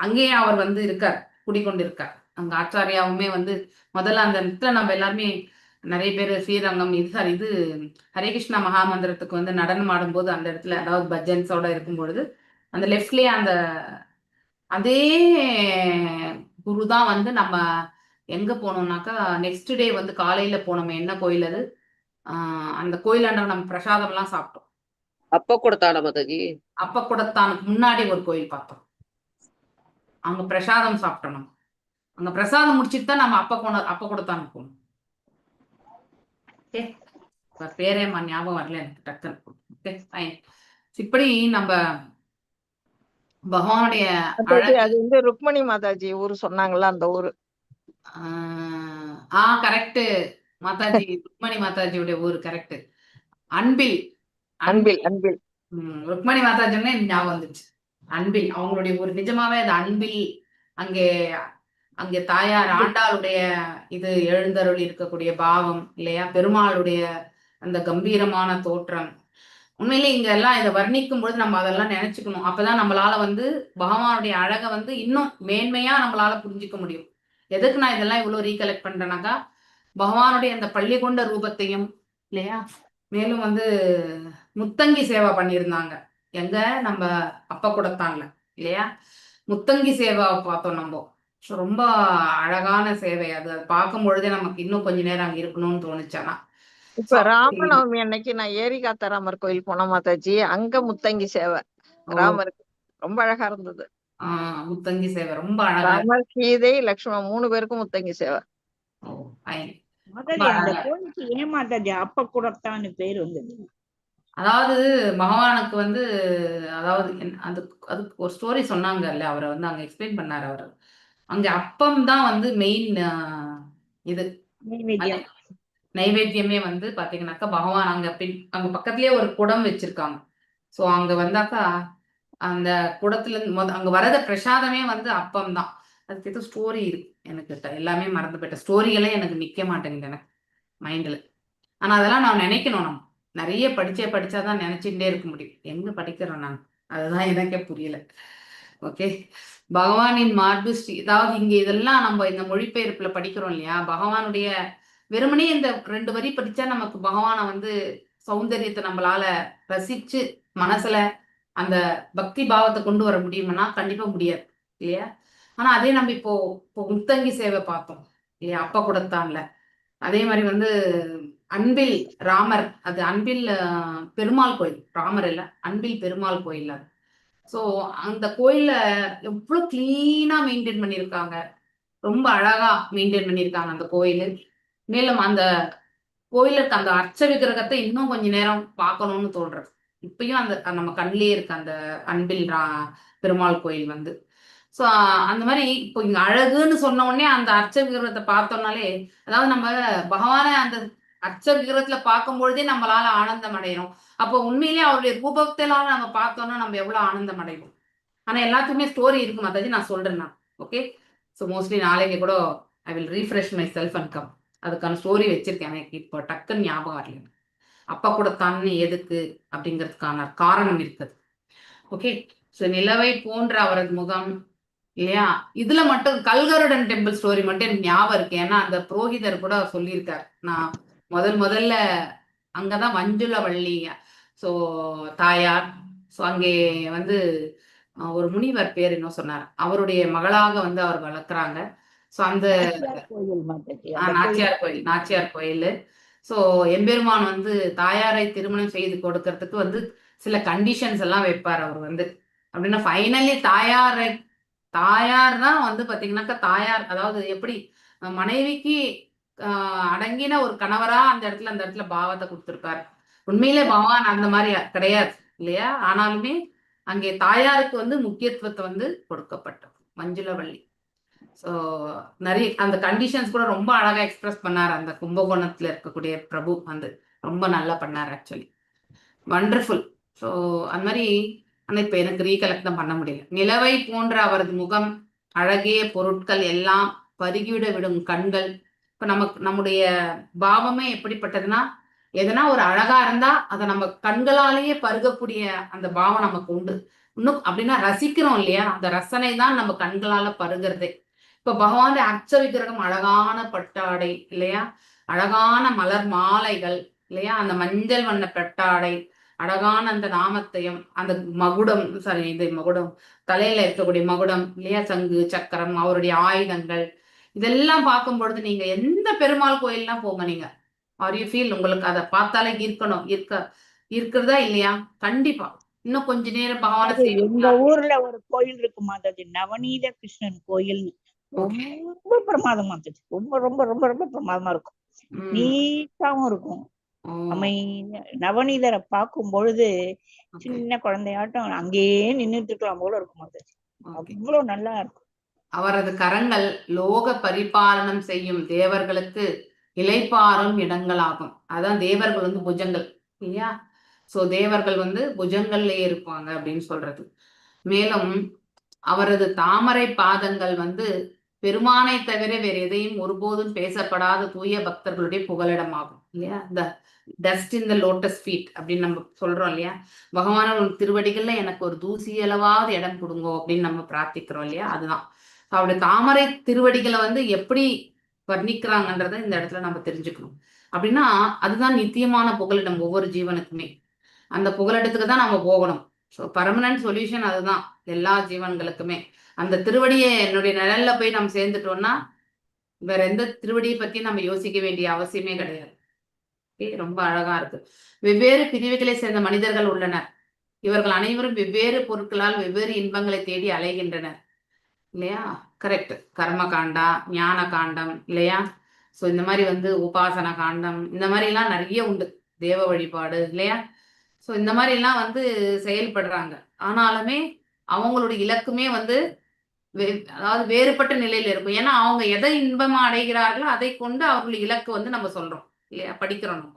அங்கேயே அவர் வந்து இருக்கார், குடிக்கொண்டு இருக்கார். அங்க ஆச்சாரியாவுமே வந்து முதல்ல அந்த இடத்துல நம்ம எல்லாருமே நிறைய பேர் ஸ்ரீரங்கம் இது ஹரே கிருஷ்ணா மகாமந்திரத்துக்கு வந்து நடனம் ஆடும்போது அந்த இடத்துல, அதாவது பஜன்ஸோட இருக்கும் பொழுது அந்த லெஃப்ட்லயே அதே குரு தான் வந்து நம்ம எங்க போனோம்னாக்கா நெக்ஸ்ட் டே வந்து காலையில போனோம். என்ன கோயில் அது? அந்த கோயிலாண்ட நம்ம பிரசாதம் எல்லாம் சாப்பிட்டோம். அப்ப கொடுத்தான மாதாஜி? அப்ப கூடத்தானுக்கு முன்னாடி ஒரு கோயில் பார்த்தோம். அங்க பிரசாதம் சாப்பிட்டோம். நம்ம அங்க பிரசாதம் முடிச்சிட்டு தான் நம்ம அப்ப கூடத்தானுக்கு போனோம். ஓகே, பேரே ஞாபகம் வரல எனக்கு டக்குன்னு. Okay fine. இப்படி நம்ம பகவானுடைய அது வந்து ருக்மணி மாதாஜி ஊரு சொன்னாங்கல்ல, அந்த ஊரு. கரெக்ட் மாதாஜி, ருக்மணி மாதாஜியுடைய ஊர் கரெக்ட். அன்பில் அன்பில் அன்பில் ருக்மணி மாதாஜின்னு ஞாபகம் வந்துச்சு. அன்பில் அவங்களுடைய ஊர். நிஜமாவே அது அன்பில். அங்கே அங்கே தாயார் ஆண்டாளுடைய இது எழுந்தருள் இருக்கக்கூடிய பாவம் இல்லையா, பெருமாளுடைய அந்த கம்பீரமான தோற்றம். உண்மையிலே இங்க எல்லாம் இதை வர்ணிக்கும் பொழுது நம்ம அதெல்லாம் நினைச்சுக்கணும். அப்பதான் நம்மளால வந்து பகவானுடைய அழகை வந்து இன்னும் மேன்மையா நம்மளால புரிஞ்சுக்க முடியும். எதுக்கு நான் இதெல்லாம் இவ்வளவு ரீகலெக்ட் பண்றேனாக்கா, பகவானுடைய அந்த பள்ளி கொண்ட ரூபத்தையும் இல்லையா, மேலும் வந்து முத்தங்கி சேவை பண்ணியிருந்தாங்க. எங்க நம்ம அப்ப கூடத்தான்ல இல்லையா, முத்தங்கி சேவை பார்த்தோம் நம்ம. ரொம்ப அழகான சேவை அது. பார்க்கும் பொழுதே நமக்கு இன்னும் கொஞ்ச நேரம் அங்க இருக்கணும்னு தோணுச்சானா. இப்ப ராமநவமி அன்னைக்கு நான் ஏரிகாத்த ராமர் கோயில் போன மாதாஜி. அங்க முத்தங்கி சேவை ராமருக்கு ரொம்ப அழகா இருந்தது. முத்தங்கி சேவை ரொம்ப அழகா. ராமர், சீதை, லக்ஷ்மணன் 3 பேருக்கும் முத்தங்கி சேவை. மாதாஜி அந்த கோயிலுக்கு ஏன் மாதாஜி அப்ப கூடத்தான்னு பேர் வந்தது? அதாவது பகவானுக்கு வந்து, அதாவது அது ஒரு ஸ்டோரி சொன்னாங்கல்ல, அவரை வந்து அங்க எக்ஸ்பிளைன் பண்ணாரு அவர். அங்க அப்பம் தான் வந்து மெயின் இது நைவேத்தியமே வந்து பாத்தீங்கன்னாக்கா பகவான் அங்க பக்கத்துலயே ஒரு குடம் வச்சிருக்காங்க. சோ அங்க வந்தாக்கா அந்த குடத்துல அங்க வரத பிரசாதமே வந்து அப்பம் தான். அதுக்கு ஏதோ ஸ்டோரி இருக்கு, எனக்கு எல்லாமே மறந்து போயிட்ட. ஸ்டோரிகளே எனக்கு நிக்க மாட்டேங்குது எனக்கு மைண்ட்ல. ஆனா அதெல்லாம் நான் நினைக்கணும். நம்ம நிறைய படிச்சாதான் நினைச்சுட்டே இருக்க முடியும். எங்க படிக்கிறோம் நான், அதுதான் எனக்கே புரியல. ஓகே, பகவானின் மார்பு ஸ்ரீ, அதாவது இங்க இதெல்லாம் நம்ம இந்த மொழிபெயர்ப்புல படிக்கிறோம் இல்லையா, பகவானுடைய வெறுமனே இந்த 2 வரி படிச்சா நமக்கு பகவானை வந்து சௌந்தரியத்தை நம்மளால ரசிச்சு மனசுல அந்த பக்தி பாவத்தை கொண்டு வர முடியும்னா கண்டிப்பா முடியாது இல்லையா. ஆனா அதே நம்ம இப்போ முத்தங்கி சேவை பார்த்தோம் இல்லையா, அப்ப கூடத்தான்ல. அதே மாதிரி வந்து அன்பில் ராமர், அது அன்பில் பெருமாள் கோயில், ராமர் இல்ல, அன்பில் பெருமாள் கோயில் அது. ஸோ அந்த கோயில எவ்வளவு கிளீனா மெயின்டைன் பண்ணியிருக்காங்க, ரொம்ப அழகா மெயின்டைன் பண்ணியிருக்காங்க அந்த கோயில். மேலும் அந்த கோயிலுக்கு அந்த அர்ச்ச விக்கிரகத்தை இன்னும் கொஞ்ச நேரம் பார்க்கணும்னு தோன்றது. இப்பயும் அந்த நம்ம கண்ணிலே இருக்கு அந்த அன்பில் பெருமாள் கோயில் வந்து. ஸோ அந்த மாதிரி இப்போ இங்க அழகுன்னு சொன்ன உடனே அந்த அர்ச்ச விக்கிரகத்தை பார்த்தோம்னாலே, அதாவது நம்ம பகவானை அந்த அர்ச்ச விக்கிரகத்துல பார்க்கும் பொழுதே நம்மளால ஆனந்தம் அடையணும். அப்போ உண்மையிலேயே அவருடைய ரூபத்திலான நம்ம பார்த்தோம்னா நம்ம எவ்வளவு ஆனந்தம் அடைவோம். ஆனா எல்லாத்துக்குமே ஸ்டோரி இருக்கு மாதாஜி, நான் சொல்றேன் நான். ஓகே, ஸோ மோஸ்ட்லி நாளைக்கு கூட I will refresh my self and come. அதுக்கான ஸ்டோரி வச்சிருக்கேன். எனக்கு இப்போ டக்குன்னு ஞாபகம் வரல. அப்பா கூட தானே எதுக்கு அப்படிங்கிறதுக்கான காரணம் இருக்குது. ஓகே, ஸோ நிலவை போன்ற அவரது முகம் இல்லையா. இதுல மட்டும் கல்கருடன் டெம்பிள் ஸ்டோரி மட்டும் எனக்கு ஞாபகம் இருக்கு. ஏன்னா அந்த புரோகிதர் கூட சொல்லியிருக்காரு. நான் முதல்ல அங்கதான் மஞ்சுளவள்ளி ஸோ தாயார். ஸோ அங்கே வந்து ஒரு முனிவர் பேர் என்ன சொன்னார், அவருடைய மகளாக வந்து அவர் வளர்க்குறாங்க. ஸோ அந்த நாச்சியார் கோயில். ஸோ எம்பெருமான் வந்து தாயாரை திருமணம் செய்து கொடுக்கறதுக்கு வந்து சில கண்டிஷன்ஸ் எல்லாம் வைப்பார் அவர் வந்து. அப்படின்னா ஃபைனலி தாயார் தான் வந்து பாத்தீங்கன்னாக்கா தாயார், அதாவது எப்படி மனைவிக்கு அடங்கின ஒரு கணவரா அந்த இடத்துல பாவத்தை கொடுத்திருக்காரு. உண்மையிலே பகவான் அந்த மாதிரி கிடையாது இல்லையா. ஆனாலுமே அங்கே தாயாருக்கு வந்து முக்கியத்துவத்தை வந்து கொடுக்கப்பட்டது மஞ்சுளவள்ளி. ஸோ நிறைய அந்த கண்டிஷன்ஸ் கூட ரொம்ப அழகா எக்ஸ்பிரஸ் பண்ணார் அந்த கும்பகோணத்துல இருக்கக்கூடிய பிரபு வந்து. ரொம்ப நல்லா பண்ணார் ஆக்சுவலி, வண்டர்ஃபுல். ஸோ அந்த மாதிரி. ஆனால் இப்போ எனக்கு ரீகலெக்ட் தான் பண்ண முடியல. நிலவை போன்ற அவரது முகம், அழகிய பொருட்கள் எல்லாம் பருகிவிட விடும் கண்கள். இப்போ நம்முடைய பாவமே எப்படிப்பட்டதுன்னா, எதனா ஒரு அழகா இருந்தா அதை நம்ம கண்களாலேயே பருகக்கூடிய அந்த பாவம் நமக்கு உண்டு. இன்னும் அப்படின்னா ரசிக்கிறோம் இல்லையா, அந்த ரசனை தான் நம்ம கண்களால பருகிறதே. இப்ப பகவானுடைய அர்ச்ச விக்கிரகம் அழகான பட்டாடை இல்லையா, அழகான மலர் மாலைகள் இல்லையா, அந்த மஞ்சள் வண்ண பெட்டாடை, அழகான அந்த நாமத்தையும் அந்த மகுடம், சாரி இது மகுடம், தலையில இருக்கக்கூடிய மகுடம் இல்லையா, சங்கு சக்கரம், அவருடைய ஆயுதங்கள், இதெல்லாம் பார்க்கும் பொழுது நீங்க எந்த பெருமாள் கோயில்லாம் போங்க, நீங்க ஆர் யூ ஃபீல் உங்களுக்கு அதை பார்த்தாலே இருக்கிறதா இல்லையா? கண்டிப்பா இன்னும் கொஞ்ச நேரம் பகவான அது எங்க ஊர்ல ஒரு கோயில் இருக்கு மாதாஜி, நவநீத கிருஷ்ணன் கோயில்னு. ரொம்ப பிரமாதமா இருந்துச்சு. ரொம்ப ரொம்ப ரொம்ப ரொம்ப பிரமாதமா இருக்கும். நீட்டாவும் இருக்கும். நவநீதரை பார்க்கும் பொழுது சின்ன குழந்தையாட்டம் அங்கேயே நின்றுட்டு இருக்கலாம் போல இருக்கும் மாதாஜி. அவ்வளவு நல்லா இருக்கும். அவரது கரங்கள் லோக பரிபாலனம் செய்யும் தேவர்களுக்கு இளைப்பாறும் இடங்களாகும். அதான் தேவர்கள் வந்து புஜங்கள் இல்லையா? சோ தேவர்கள் வந்து புஜங்கள்லயே இருப்பாங்க அப்படின்னு சொல்றது. மேலும் அவரது தாமரை பாதங்கள் வந்து பெருமானை தவிர வேற எதையும் ஒருபோதும் பேசப்படாத தூய பக்தர்களுடைய புகலிடமாகும் இல்லையா? இந்த dust in the lotus feet அப்படின்னு நம்ம சொல்றோம் இல்லையா? பகவான ஒரு திருவடிகள்ல எனக்கு ஒரு தூசி அளவாவது இடம் கொடுங்கோ அப்படின்னு நம்ம பிரார்த்திக்கிறோம் இல்லையா? அதுதான் அவருடைய தாமரை திருவடிகளை வந்து எப்படி வர்ணிக்கிறாங்கன்றதை இந்த இடத்துல நம்ம தெரிஞ்சுக்கணும். அப்படின்னா அதுதான் நித்தியமான புகலிடம் ஒவ்வொரு ஜீவனுக்குமே. அந்த புகலிடத்துக்கு தான் நம்ம போகணும். ஸோ பர்மனன்ட் சொல்யூஷன் அதுதான் எல்லா ஜீவன்களுக்குமே. அந்த திருவடியை என்னுடைய நிழல்ல போய் நம்ம சேர்ந்துட்டோம்னா வேற எந்த திருவடியை பத்தி நம்ம யோசிக்க வேண்டிய அவசியமே கிடையாது. ரொம்ப அழகா இருக்கு. வெவ்வேறு பிரிவுகளை சேர்ந்த மனிதர்கள் உள்ளனர். இவர்கள் அனைவரும் வெவ்வேறு பொருட்களால் வெவ்வேறு இன்பங்களை தேடி அலைகின்றனர் இல்லையா? கரெக்ட். கர்ம காண்டா, ஞான காண்டம் இல்லையா? ஸோ இந்த மாதிரி வந்து உபாசன காண்டம், இந்த மாதிரி எல்லாம் நிறைய உண்டு. தேவ வழிபாடு இல்லையா? ஸோ இந்த மாதிரி எல்லாம் வந்து செயல்படுறாங்க. ஆனாலுமே அவங்களுடைய இலக்குமே வந்து அதாவது வேறுபட்ட நிலையில இருக்கும். ஏன்னா அவங்க எதை இன்பமா அடைகிறார்களோ அதை கொண்டு அவர்களுடைய இலக்கு வந்து நம்ம சொல்றோம் இல்லையா? படிக்கிறோம் நம்ம.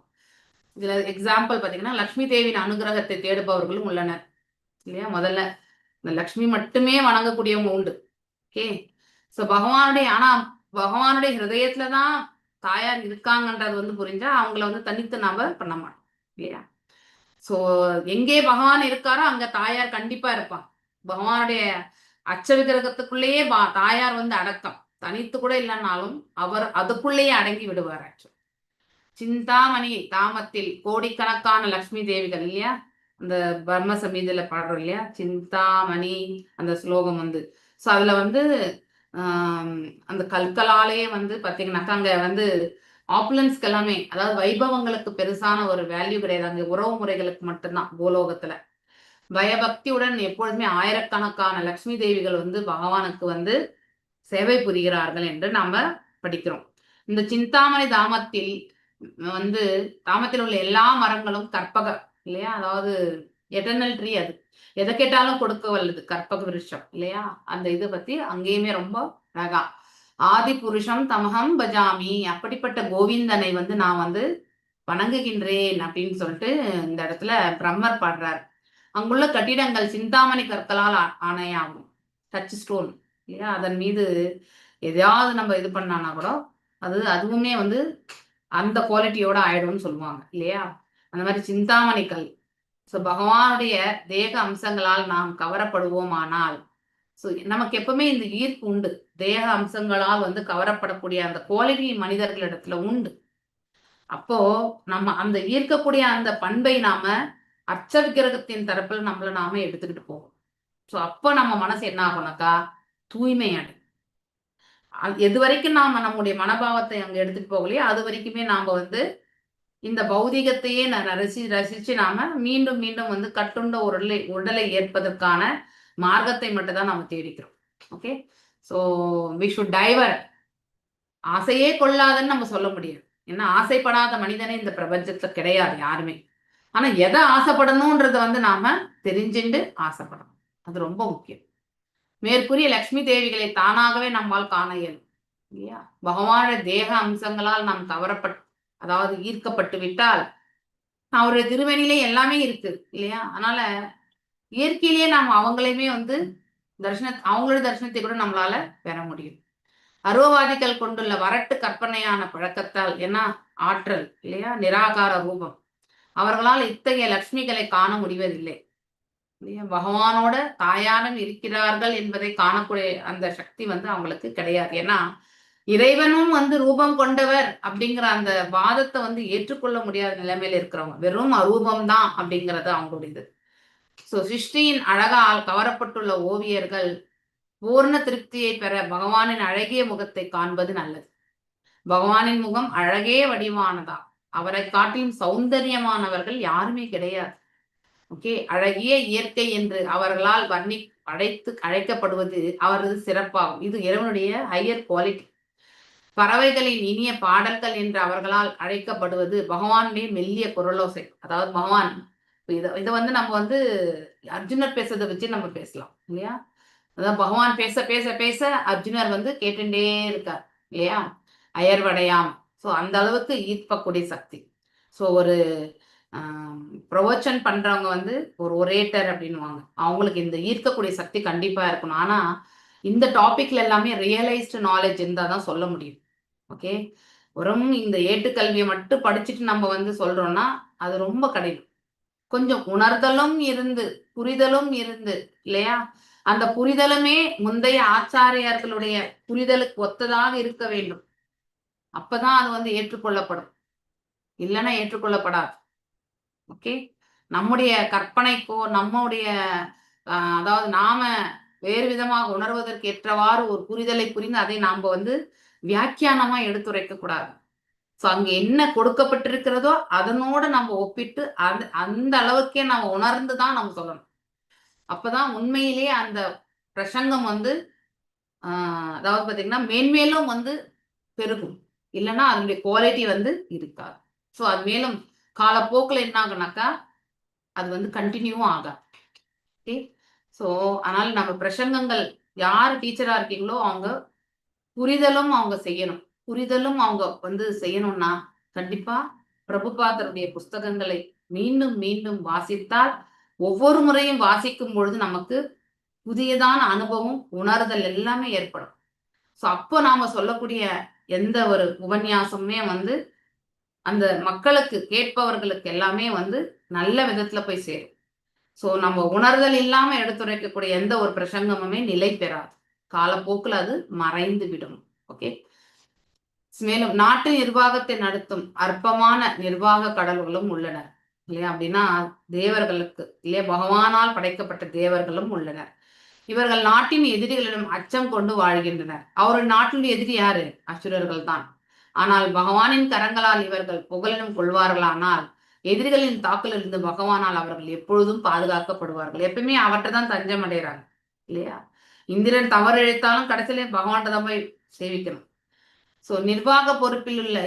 இதுல எக்ஸாம்பிள் பாத்தீங்கன்னா லக்ஷ்மி தேவியின் அனுகிரகத்தை தேடுபவர்களும் உள்ளனர் இல்லையா? முதல்ல இந்த லக்ஷ்மி மட்டுமே வணங்கக்கூடியவங்க உண்டு. ஓகே. ஸோ பகவானுடைய ஹிருதயத்துலதான் தாயார் இருக்காங்கன்றது வந்து புரிஞ்சா அவங்கள வந்து தனித்து நாம பண்ண மாட்டோம் இல்லையா? ஸோ எங்கே பகவான் இருக்காரோ அங்க தாயார் கண்டிப்பா இருப்பான். பகவானுடைய அச்ச விக்கிரகத்துக்குள்ளேயே தாயார் வந்து அடக்கம். தனித்து கூட இல்லைன்னாலும் அவர் அதுக்குள்ளேயே அடங்கி விடுவார். ஆக்சுவலி சிந்தாமணி தாமத்தில் கோடிக்கணக்கான லக்ஷ்மி தேவிகள் இல்லையா? அந்த பிரம்ம சமீதியில பாடுறோம் இல்லையா? சிந்தாமணி அந்த ஸ்லோகம் வந்து ஸோ அதுல வந்து அந்த கற்களாலேயே வந்து பாத்தீங்கன்னாக்கா அங்க வந்து ஆப்புலன்ஸ்க்கு எல்லாமே, அதாவது வைபவங்களுக்கு பெருசான ஒரு வேல்யூ கிடையாது. அங்க உறவு முறைகளுக்கு மட்டும்தான் கோலோகத்துல. பயபக்தியுடன் எப்பொழுதுமே ஆயிரக்கணக்கான லக்ஷ்மி தேவிகள் வந்து பகவானுக்கு வந்து சேவை புரிகிறார்கள் என்று நாம படிக்கிறோம். இந்த சிந்தாமணி தாமத்தில் வந்து தாமத்தில் உள்ள எல்லா மரங்களும் கற்பக இல்லையா? அதாவது எட்டர்னல் ட்ரீ. அது எதை கேட்டாலும் கொடுக்க வல்லது கற்பக விருஷம் இல்லையா? அந்த இதை பத்தி அங்கேயுமே ரொம்ப அழகா ஆதி புருஷம் தமகம் பஜாமி, அப்படிப்பட்ட கோவிந்தனை வந்து நான் வந்து வணங்குகின்றேன் அப்படின்னு சொல்லிட்டு இந்த இடத்துல பிரம்மர் பாடுறார். அங்குள்ள கட்டிடங்கள் சிந்தாமணி கற்களால் ஆணையாகும். டச் ஸ்டோன் இல்லையா? அதன் மீது எதையாவது நம்ம இது பண்ணானா கூட அதுவுமே வந்து அந்த குவாலிட்டியோட ஆயிடும்னு சொல்லுவாங்க இல்லையா? அந்த மாதிரி சிந்தாமணிக்கல். ஸோ பகவானுடைய தேக அம்சங்களால் நாம் கவரப்படுவோமானால், ஸோ நமக்கு எப்பவுமே இந்த ஈர்ப்பு உண்டு. தேக அம்சங்களால் வந்து கவரப்படக்கூடிய அந்த குவாலிட்டி மனிதர்களிடத்துல உண்டு. அப்போ நம்ம அந்த ஈர்க்கக்கூடிய அந்த பண்பை நாம அர்ச்ச விக்கிரகத்தின் தரப்புல நம்மள நாம எடுத்துக்கிட்டு போவோம். ஸோ அப்போ நம்ம மனசு என்ன ஆகும்னாக்கா தூய்மையாடு. எது வரைக்கும் நாம நம்முடைய மனபாவத்தை அங்க எடுத்துட்டு போகலையோ அது வரைக்குமே நாம வந்து இந்த பௌதிகத்தையே ரசிச்சு நாம மீண்டும் மீண்டும் வந்து கட்டுண்ட உடலை ஏற்பதற்கான மார்க்கத்தை மட்டும் தான் நாம தேடிக்கிறோம். Okay. So we should divert. ஆசையே கொள்ளாதன்னு நம்ம சொல்ல முடியாது. ஏன்னா ஆசைப்படாத மனிதனே இந்த பிரபஞ்சத்துல கிடையாது யாருமே. ஆனா எதை ஆசைப்படணும்ன்றத வந்து நாம தெரிஞ்சுண்டு ஆசைப்படணும். அது ரொம்ப முக்கியம். மேற்கூறிய லக்ஷ்மி தேவிகளை தானாகவே நம்மால் காண இயலும் இல்லையா? பகவானுடைய தேக அம்சங்களால் நாம் அதாவது ஈர்க்கப்பட்டு விட்டால் அவருடைய திருவெணிலே எல்லாமே இருக்கு இல்லையா? அதனால இயற்கையிலேயே நாம் அவங்களையுமே வந்து அவங்களோட தரிசனத்தை கூட நம்மளால பெற முடியும். அருவவாதிகள் கொண்டுள்ள வரட்டு கற்பனையான பழக்கத்தால் என்ன ஆற்றல் இல்லையா? நிராகார ரூபம். அவர்களால் இத்தகைய லட்சுமிகளை காண முடிவதில்லை இல்லையா? பகவானோட தாயாரும் இருக்கிறார்கள் என்பதை காணக்கூடிய அந்த சக்தி வந்து அவங்களுக்கு கிடையாது. ஏன்னா இறைவனும் வந்து ரூபம் கொண்டவர் அப்படிங்கிற அந்த வாதத்தை வந்து ஏற்றுக்கொள்ள முடியாத நிலைமையில இருக்கிறவங்க, வெறும் அரூபம் தான் அப்படிங்கிறது அவங்களுடையது. சோ சிருஷ்டியின் அழகால் கவரப்பட்டுள்ள ஓவியர்கள் பூர்ண திருப்தியை பெற பகவானின் அழகிய முகத்தை காண்பது நல்லது. பகவானின் முகம் அழகே வடிவானதா, அவரை காட்டிலும் சௌந்தரியமானவர்கள் யாருமே கிடையாது. ஓகே, அழகிய இயற்கை என்று அவர்களால் அழைக்கப்படுவது அவரது சிறப்பாகும். இது இறைவனுடைய ஹையர் குவாலிட்டி. பறவைகளின் இனிய பாடல்கள் என்று அவர்களால் அழைக்கப்படுவது பகவானுடைய மெல்லிய குரலோசை. அதாவது பகவான் இதை வந்து நம்ம வந்து அர்ஜுனர் பேசுறதை வச்சு நம்ம பேசலாம் இல்லையா? அதாவது பகவான் பேச பேச பேச அர்ஜுனர் வந்து கேட்டுட்டே இருக்கார் இல்லையா? அயர்வடையாம். ஸோ அந்த அளவுக்கு ஈர்ப்பக்கூடிய சக்தி. ஸோ ஒரு ப்ரொவச்சன் பண்றவங்க வந்து ஒரு ஒரேட்டர் அப்படின்வாங்க, அவங்களுக்கு இந்த ஈர்க்கக்கூடிய சக்தி கண்டிப்பா இருக்கணும். ஆனா இந்த டாபிக்ல எல்லாமே ரியலைஸ்டு நாலேஜ் இருந்தால் தான் சொல்ல முடியும். ஓகே, வெறும் இந்த ஏட்டுக்கல்வியை மட்டும் படிச்சுட்டு நம்ம வந்து சொல்றோம்னா அது ரொம்ப கடினம். கொஞ்சம் உணர்தலும் இருந்து புரிதலும் இருந்து இல்லையா? அந்த புரிதலுமே முந்தைய ஆச்சாரியர்களுடைய புரிதலுக்கு ஒத்ததாக இருக்க வேண்டும். அப்பதான் அது வந்து ஏற்றுக்கொள்ளப்படும், இல்லைன்னா ஏற்றுக்கொள்ளப்படாது. ஓகே, நம்முடைய கற்பனைக்கோ நம்முடைய அதாவது நாம வேறு விதமாக உணர்வதற்கு ஏற்றவாறு ஒரு புரிதலை புரிந்து அதை நாம வந்து வியாக்கியானமா எடுத்துரைக்க கூடாது. ஸோ அங்க என்ன கொடுக்கப்பட்டிருக்கிறதோ அதனோட நம்ம ஒப்பிட்டு அந்த அளவுக்கே நம்ம உணர்ந்துதான் நம்ம சொல்லணும். அப்பதான் உண்மையிலேயே அந்த பிரசங்கம் வந்து அதாவது பாத்தீங்கன்னா மேன்மேலும் வந்து பெருகும். இல்லைன்னா அதனுடைய குவாலிட்டி வந்து இருக்காது. ஸோ அது மேலும் காலப்போக்கில் என்ன ஆகுனாக்கா அது வந்து கண்டினியூவும் ஆகாது. ஓகே, ஸோ அதனால நம்ம பிரசங்கங்கள் யார் டீச்சரா இருக்கீங்களோ அவங்க புரிதலும் அவங்க செய்யணும். புரிதலும் அவங்க வந்து செய்யணும்னா கண்டிப்பா பிரபுபாதருடைய புஸ்தகங்களை மீண்டும் மீண்டும் வாசித்தால் ஒவ்வொரு முறையும் வாசிக்கும் பொழுது நமக்கு புதியதான அனுபவம் உணர்தல் எல்லாமே ஏற்படும். ஸோ அப்போ நாம சொல்லக்கூடிய எந்த ஒரு உபன்யாசமுமே வந்து அந்த மக்களுக்கு கேட்பவர்களுக்கு எல்லாமே வந்து நல்ல விதத்துல போய் சேரும். ஸோ நம்ம உணர்தல் இல்லாம எடுத்துரைக்கக்கூடிய எந்த ஒரு பிரசங்கமுமே நிலை பெறாது. காலப்போக்கில் அது மறைந்து விடும். ஓகே, மேலும் நாட்டு நிர்வாகத்தை நடத்தும் அற்பமான நிர்வாக கடல்களும் உள்ளனர் இல்லையா? அப்படின்னா தேவர்களுக்கு இல்லையா, பகவானால் படைக்கப்பட்ட தேவர்களும் உள்ளனர். இவர்கள் நாட்டின் எதிரிகளிடம் அச்சம் கொண்டு வாழ்கின்றனர். அவர்கள் நாட்டினுடைய எதிரி யாரு? அசுரர்கள் தான். ஆனால் பகவானின் கரங்களால் இவர்கள் புகழிடம் கொள்வார்களானால் எதிரிகளின் தாக்கலிருந்து பகவானால் அவர்கள் எப்பொழுதும் பாதுகாக்கப்படுவார்கள். எப்பயுமே அவற்றை தான் தஞ்சம் அடைகிறாங்க இல்லையா? இந்திரன் தவறு இழைத்தாலும் கடைசியிலே பகவான்கிட்ட தான் போய் சேவிக்கணும். ஸோ நிர்வாக பொறுப்பில்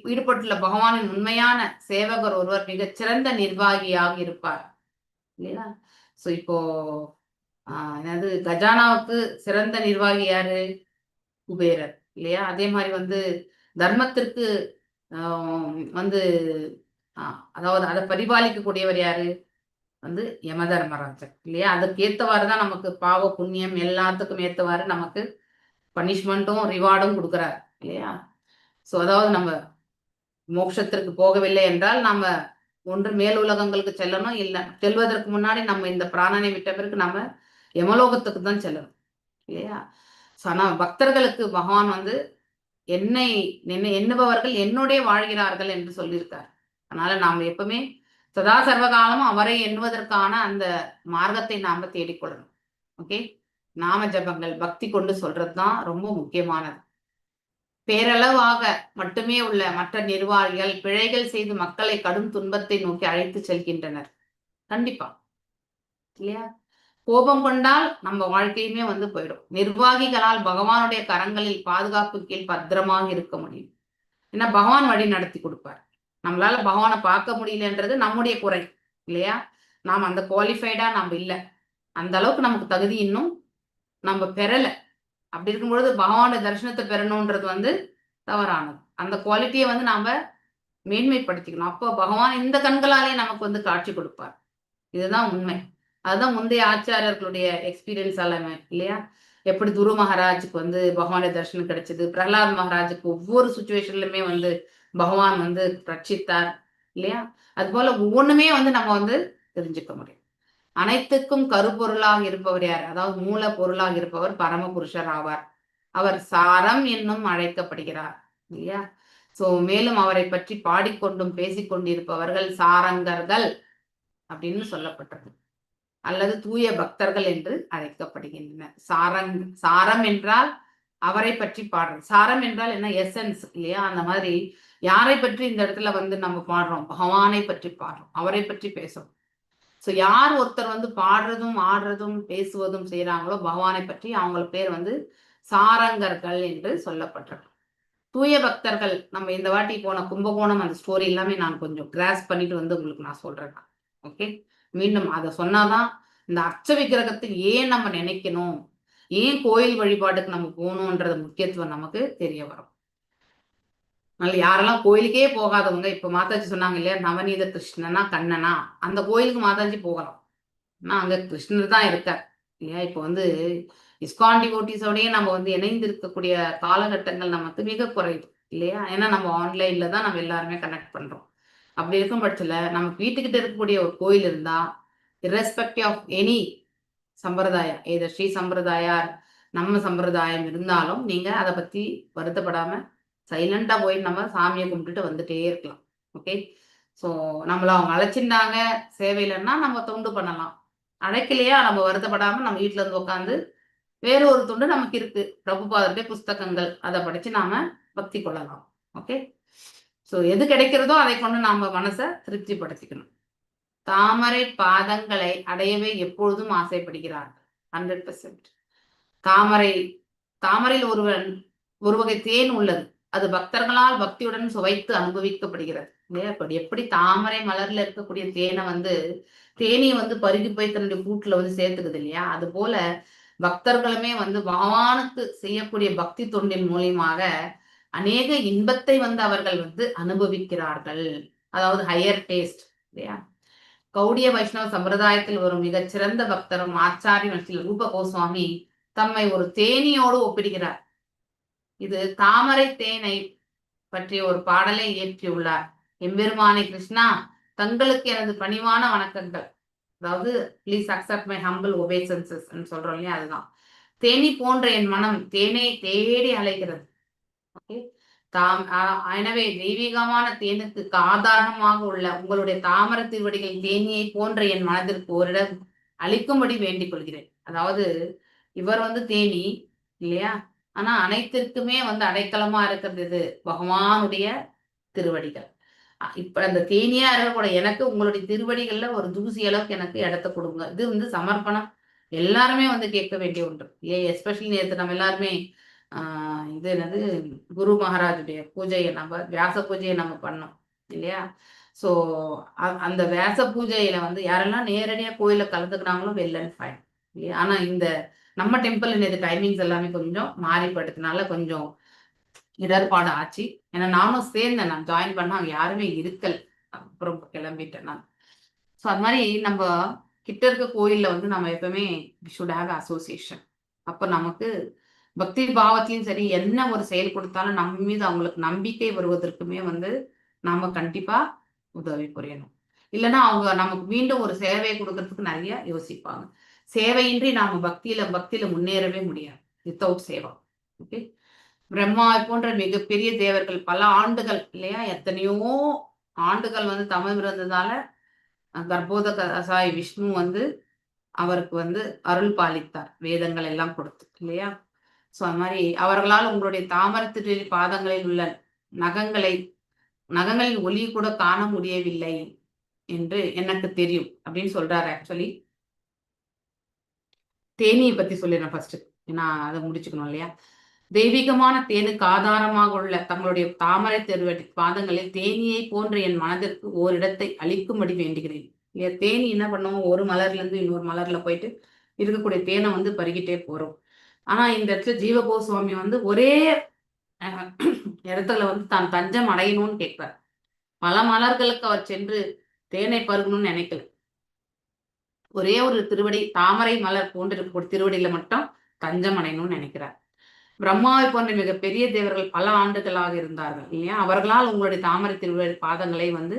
ஈடுபட்டுள்ள பகவானின் உண்மையான சேவகர் ஒருவர் மிகச் சிறந்த நிர்வாகியாக இருப்பார் இல்லையா? ஸோ இப்போ என்னது கஜானாவுக்கு சிறந்த நிர்வாகி யாரு? குபேரர் இல்லையா? அதே மாதிரி வந்து தர்மத்திற்கு வந்து அதாவது அதை பரிபாலிக்கக்கூடியவர் யாரு? வந்து யம தர்மராஜர் இல்லையா? அதுக்கு ஏற்றவாறு தான் நமக்கு பாவ புண்ணியம் எல்லாத்துக்கும் ஏற்றவாறு நமக்கு பனிஷ்மெண்ட்டும் ரிவார்டும் கொடுக்குறாரு இல்லையா? ஸோ அதாவது நம்ம மோட்சத்திற்கு போகவில்லை என்றால் நம்ம ஒன்று மேல் உலகங்களுக்கு செல்லணும், இல்லை செல்வதற்கு முன்னாடி நம்ம இந்த பிராணனை விட்ட பிறகு நம்ம யமலோகத்துக்கு தான் செல்லணும் இல்லையா? ஸோ ஆனால் பக்தர்களுக்கு பகவான் வந்து என்னை எண்ணுபவர்கள் என்னுடைய வாழ்கிறார்கள் என்று சொல்லியிருக்கார். அதனால நாம் எப்பவுமே சதா சர்வகாலமும் அவரை எண்ணுவதற்கான அந்த மார்க்கத்தை நாம தேடிக்கொள்ளணும். ஓகே, நாம ஜபங்கள் பக்தி கொண்டு சொல்றது தான் ரொம்ப முக்கியமானது. பேரளவாக மட்டுமே உள்ள மற்ற நிர்வாகிகள் பிழைகள் செய்து மக்களை கடும் துன்பத்தை நோக்கி அழைத்து செல்கின்றனர். கண்டிப்பா இல்லையா? கோபம் கொண்டால் நம்ம வாழ்க்கையுமே வந்து போயிடும். நிர்வாகிகளால் பகவானுடைய கரங்களில் பாதுகாப்பு கீழ் பத்திரமாக இருக்க முடியும். ஏன்னா பகவான் வழி நடத்தி கொடுப்பார். நம்மளால பகவானை பார்க்க முடியலன்றது நம்முடைய குறை இல்லையா? நாம் அந்த குவாலிஃபைடா நம்ம இல்லை, அந்த அளவுக்கு நமக்கு தகுதி இன்னும் நம்ம பெறல. அப்படி இருக்கும்பொழுது பகவானுடைய தரிசனத்தை பெறணுன்றது வந்து தவறானது. அந்த குவாலிட்டியை வந்து நாம மேன்மைப்படுத்திக்கணும். அப்போ பகவான் இந்த கண்களாலே நமக்கு வந்து காட்சி கொடுப்பார். இதுதான் உண்மை. அதுதான் முந்தைய ஆச்சாரியர்களுடைய எக்ஸ்பீரியன்ஸ் எல்லாமே இல்லையா? எப்படி துரு மகாராஜுக்கு வந்து பகவானுடைய தரிசனம் கிடைச்சது, பிரகலாத் மகாராஜுக்கு ஒவ்வொரு சுச்சுவேஷன்லுமே வந்து பகவான் வந்து ரட்சித்தார் இல்லையா? அது போல ஒவ்வொன்றுமே வந்து நம்ம வந்து தெரிஞ்சுக்க முடியும். அனைத்துக்கும் கருப்பொருளாக இருப்பவர் யார்? அதாவது மூல பொருளாக இருப்பவர் பரமபுருஷர் ஆவார். அவர் சாரம் என்னும் அழைக்கப்படுகிறார் இல்லையா? சோ மேலும் அவரை பற்றி பாடிக்கொண்டும் பேசிக்கொண்டிருப்பவர்கள் சாரங்கர்கள் அப்படின்னு சொல்லப்பட்டது, அல்லது தூய பக்தர்கள் என்று அழைக்கப்படுகின்றனர். சாரம் என்றால் அவரை பற்றி பாடுறது. சாரம் என்றால் என்ன? எசன்ஸ் இல்லையா? அந்த மாதிரி யாரை பற்றி இந்த இடத்துல வந்து நம்ம பாடுறோம்? பகவானை பற்றி பாடுறோம், அவரை பற்றி பேசுறோம். சோ யார் ஒருத்தர் வந்து பாடுறதும் ஆடுறதும் பேசுவதும் செய்யறாங்களோ பகவானை பற்றி, அவங்க பேர் வந்து சாரங்கர்கள் என்று சொல்லப்பட்டிருக்கு. தூய பக்தர்கள், நம்ம இந்த வாட்டி போன கும்பகோணம் அந்த ஸ்டோரி எல்லாமே நான் கொஞ்சம் கிராஸ் பண்ணிட்டு வந்து உங்களுக்கு நான் சொல்றேன். ஓகே, மீண்டும் அதை சொன்னாதான் இந்த அர்ச்ச விக்கிரகத்தை ஏன் நம்ம நினைக்கணும், ஏன் கோயில் வழிபாட்டுக்கு நம்ம போகணும்ன்றது முக்கியத்துவம் நமக்கு தெரிய வரும். அதனால யாரெல்லாம் கோயிலுக்கே போகாதவங்க, இப்ப மாதாஜி சொன்னாங்க இல்லையா, நவநீத கிருஷ்ணனா கண்ணனா, அந்த கோயிலுக்கு மாதாஜி போகலாம். ஆனா அங்க கிருஷ்ணர் தான் இருக்கார் இல்லையா? இப்ப வந்து இஸ்கான் டிவோட்டிஸோடய நம்ம வந்து இணைந்து இருக்கக்கூடிய காலகட்டங்கள் நமக்கு மிக குறையுது இல்லையா? ஏன்னா நம்ம ஆன்லைன்ல தான் நம்ம எல்லாருமே கனெக்ட் பண்றோம். அப்படி இருக்கும் பட்சத்துல நமக்கு வீட்டுக்கிட்ட இருக்கக்கூடிய ஒரு கோயில் இருந்தா, irrespective ஆஃப் எனி சம்பிரதாயம், ஏதோ ஸ்ரீ சம்பிரதாயார் நம்ம சம்பிரதாயம் இருந்தாலும் நீங்க அதை பத்தி வருத்தப்படாம சைலண்டா போய் நம்ம சாமியை கும்பிட்டுட்டு வந்துட்டே இருக்கலாம். ஓகே, ஸோ நம்மள அவங்க அழைச்சிருந்தாங்க சேவையிலன்னா நம்ம தொண்டு பண்ணலாம், அழைக்கலையா நம்ம வருத்தப்படாம நம்ம வீட்டுல இருந்து உட்காந்து வேற ஒரு தொண்டு நமக்கு இருக்கு, பிரபுபாதருடைய புஸ்தகங்கள், அதை படிச்சு நாம பக்தி கொள்ளலாம். ஓகே, ஸோ எது கிடைக்கிறதோ அதை கொண்டு நாம மனசை திருப்திப்படுத்திக்கணும். தாமரை பாதங்களை அடையவே எப்பொழுதும் ஆசைப்படுகிறார். 100%. தாமரையில் ஒரு வகை தேன் உள்ளது, அது பக்தர்களால் பக்தியுடன் சுவைத்து அனுபவிக்கப்படுகிறது இல்லையா? எப்படி தாமரை மலர்ல இருக்கக்கூடிய தேனை வந்து தேனியை வந்து பருகி போய் தன்னுடைய கூட்டுல வந்து சேர்த்துக்குது இல்லையா? அது போல பக்தர்களுமே வந்து பகவானுக்கு செய்யக்கூடிய பக்தி தொண்டின் மூலியமாக அநேக இன்பத்தை வந்து அவர்கள் வந்து அனுபவிக்கிறார்கள். அதாவது ஹையர் டேஸ்ட் இல்லையா? கௌடிய வைஷ்ணவ சம்பிரதாயத்தில் ஒரு மிகச்சிறந்த பக்தரும் ஆச்சாரியன் ஸ்ரீ ரூப கோஸ்வாமி தம்மை ஒரு தேனியோடு ஒப்பிடுகிறார். இது தாமரை தேனை பற்றிய ஒரு பாடலை இயற்றியுள்ளார். எம்பெருமானை கிருஷ்ணா, தங்களுக்கு எனது பணிவான வணக்கங்கள். அதாவது ப்ளீஸ் அக்செப்ட் மை ஹம்பிள் ஒபேசன்சஸ் சொல்றோம் இல்லையா? அதுதான். தேனி போன்ற என் மனம் தேனை தேடி அலைகிறது. ஓகே, எனவே தெய்வீகமான தேனுக்கு ஆதாரமாக உள்ள உங்களுடைய தாமர திருவடிகள் தேனியை போன்ற என் மனதிற்கு ஓரிடம் அளிக்கும்படி வேண்டிக் கொள்கிறேன். அதாவது இவர் வந்து தேனி இல்லையா? ஆனா அனைத்திற்குமே வந்து அடைக்கலமா இருக்கிறது இது பகவானுடைய திருவடிகள். இப்ப அந்த தேனியா இருக்கக்கூட எனக்கு உங்களுடைய திருவடிகள்ல ஒரு தூசி அளவுக்கு எனக்கு இடத்த கொடுங்க. இது வந்து சமர்ப்பணம் எல்லாருமே வந்து கேட்க வேண்டிய ஒன்று. எஸ்பெஷலி நேற்று நம்ம எல்லாருமே இது என்னது குரு மகாராஜுடைய பூஜையை நம்ம வியாச பூஜையை நம்ம பண்ணோம் இல்லையா? ஸோ அந்த வியாச பூஜையில வந்து யாரெல்லாம் நேரடியா கோயில கலந்துக்கிறாங்களோ வெல் அண்ட் ஃபைன் இல்லையா? ஆனா இந்த நம்ம டெம்பிள் நேற்று டைமிங்ஸ் எல்லாமே கொஞ்சம் மாறிப்படுறதுனால கொஞ்சம் இடர்பாடு ஆச்சு. ஏன்னா நானும் சேர்ந்தேன், நான் ஜாயின் பண்ண அங்க யாருமே இருக்கல், அப்புறம் கிளம்பிட்டேன் நான். ஸோ அது மாதிரி நம்ம கிட்ட இருக்க கோயில்ல வந்து நம்ம எப்பவுமே ஷுட் ஹேவ் அசோசியேஷன். அப்ப நமக்கு பக்தி பாவத்திலையும் சரி, என்ன ஒரு செயல் கொடுத்தாலும் நம்ம மீது அவங்களுக்கு நம்பிக்கை வருவதற்குமே வந்து நாம கண்டிப்பா உதவி புரியணும். இல்லைன்னா அவங்க நமக்கு மீண்டும் ஒரு சேவையை கொடுக்கறதுக்கு நிறைய யோசிப்பாங்க. சேவையின்றி நாம பக்தியில முன்னேறவே முடியாது வித்தவுட் சேவா. ஓகே, பிரம்மாவை போன்ற மிகப்பெரிய தேவர்கள் பல ஆண்டுகள் இல்லையா, எத்தனையோ ஆண்டுகள் வந்து தவம் இருந்ததால கர்ப்போத கசாய் விஷ்ணு வந்து அவருக்கு வந்து அருள் பாலித்தார், வேதங்கள் எல்லாம் கொடுத்து இல்லையா? சோ அது மாதிரி அவர்களால் உங்களுடைய தாமரத்திரு பாதங்களில் உள்ள நகங்களின் ஒளி கூட காண முடியவில்லை என்று எனக்கு தெரியும் அப்படின்னு சொல்றாரு. ஆக்சுவலி தேனியை பத்தி சொல்லிடுறேன் ஃபர்ஸ்ட், நான் அதை முடிச்சுக்கணும் இல்லையா? தெய்வீகமான தேனுக்கு ஆதாரமாக உள்ள தங்களுடைய தாமரை திருவடி பாதங்களில் தேனியை போன்ற என் மனதிற்கு ஓரிடத்தை அளிக்கும்படி வேண்டுகிறேன். இல்லையா? தேனி என்ன பண்ணுவோம், ஒரு மலர்ல இருந்து இன்னொரு மலர்ல போயிட்டு இருக்கக்கூடிய தேனை வந்து பருகிட்டே போறோம். ஆனா இந்த இடத்துல ஜீவ கோஸ்வாமி வந்து ஒரே இடத்துல வந்து தான் தஞ்சம் அடையணும்னு கேட்கிறார். பல மலர்களுக்கு அவர் சென்று தேனை பருகணும்னு நினைக்கல. ஒரே ஒரு திருவடி தாமரை மலர் போன்று இருக்கக்கூடிய திருவடியில மட்டும் தஞ்சம் அடையணும்னு நினைக்கிறார். பிரம்மாவை போன்ற மிகப்பெரிய தேவர்கள் பல ஆண்டுகளாக இருந்தார்கள் இல்லையா? அவர்களால் உங்களுடைய தாமரை திருவடி பாதங்களை வந்து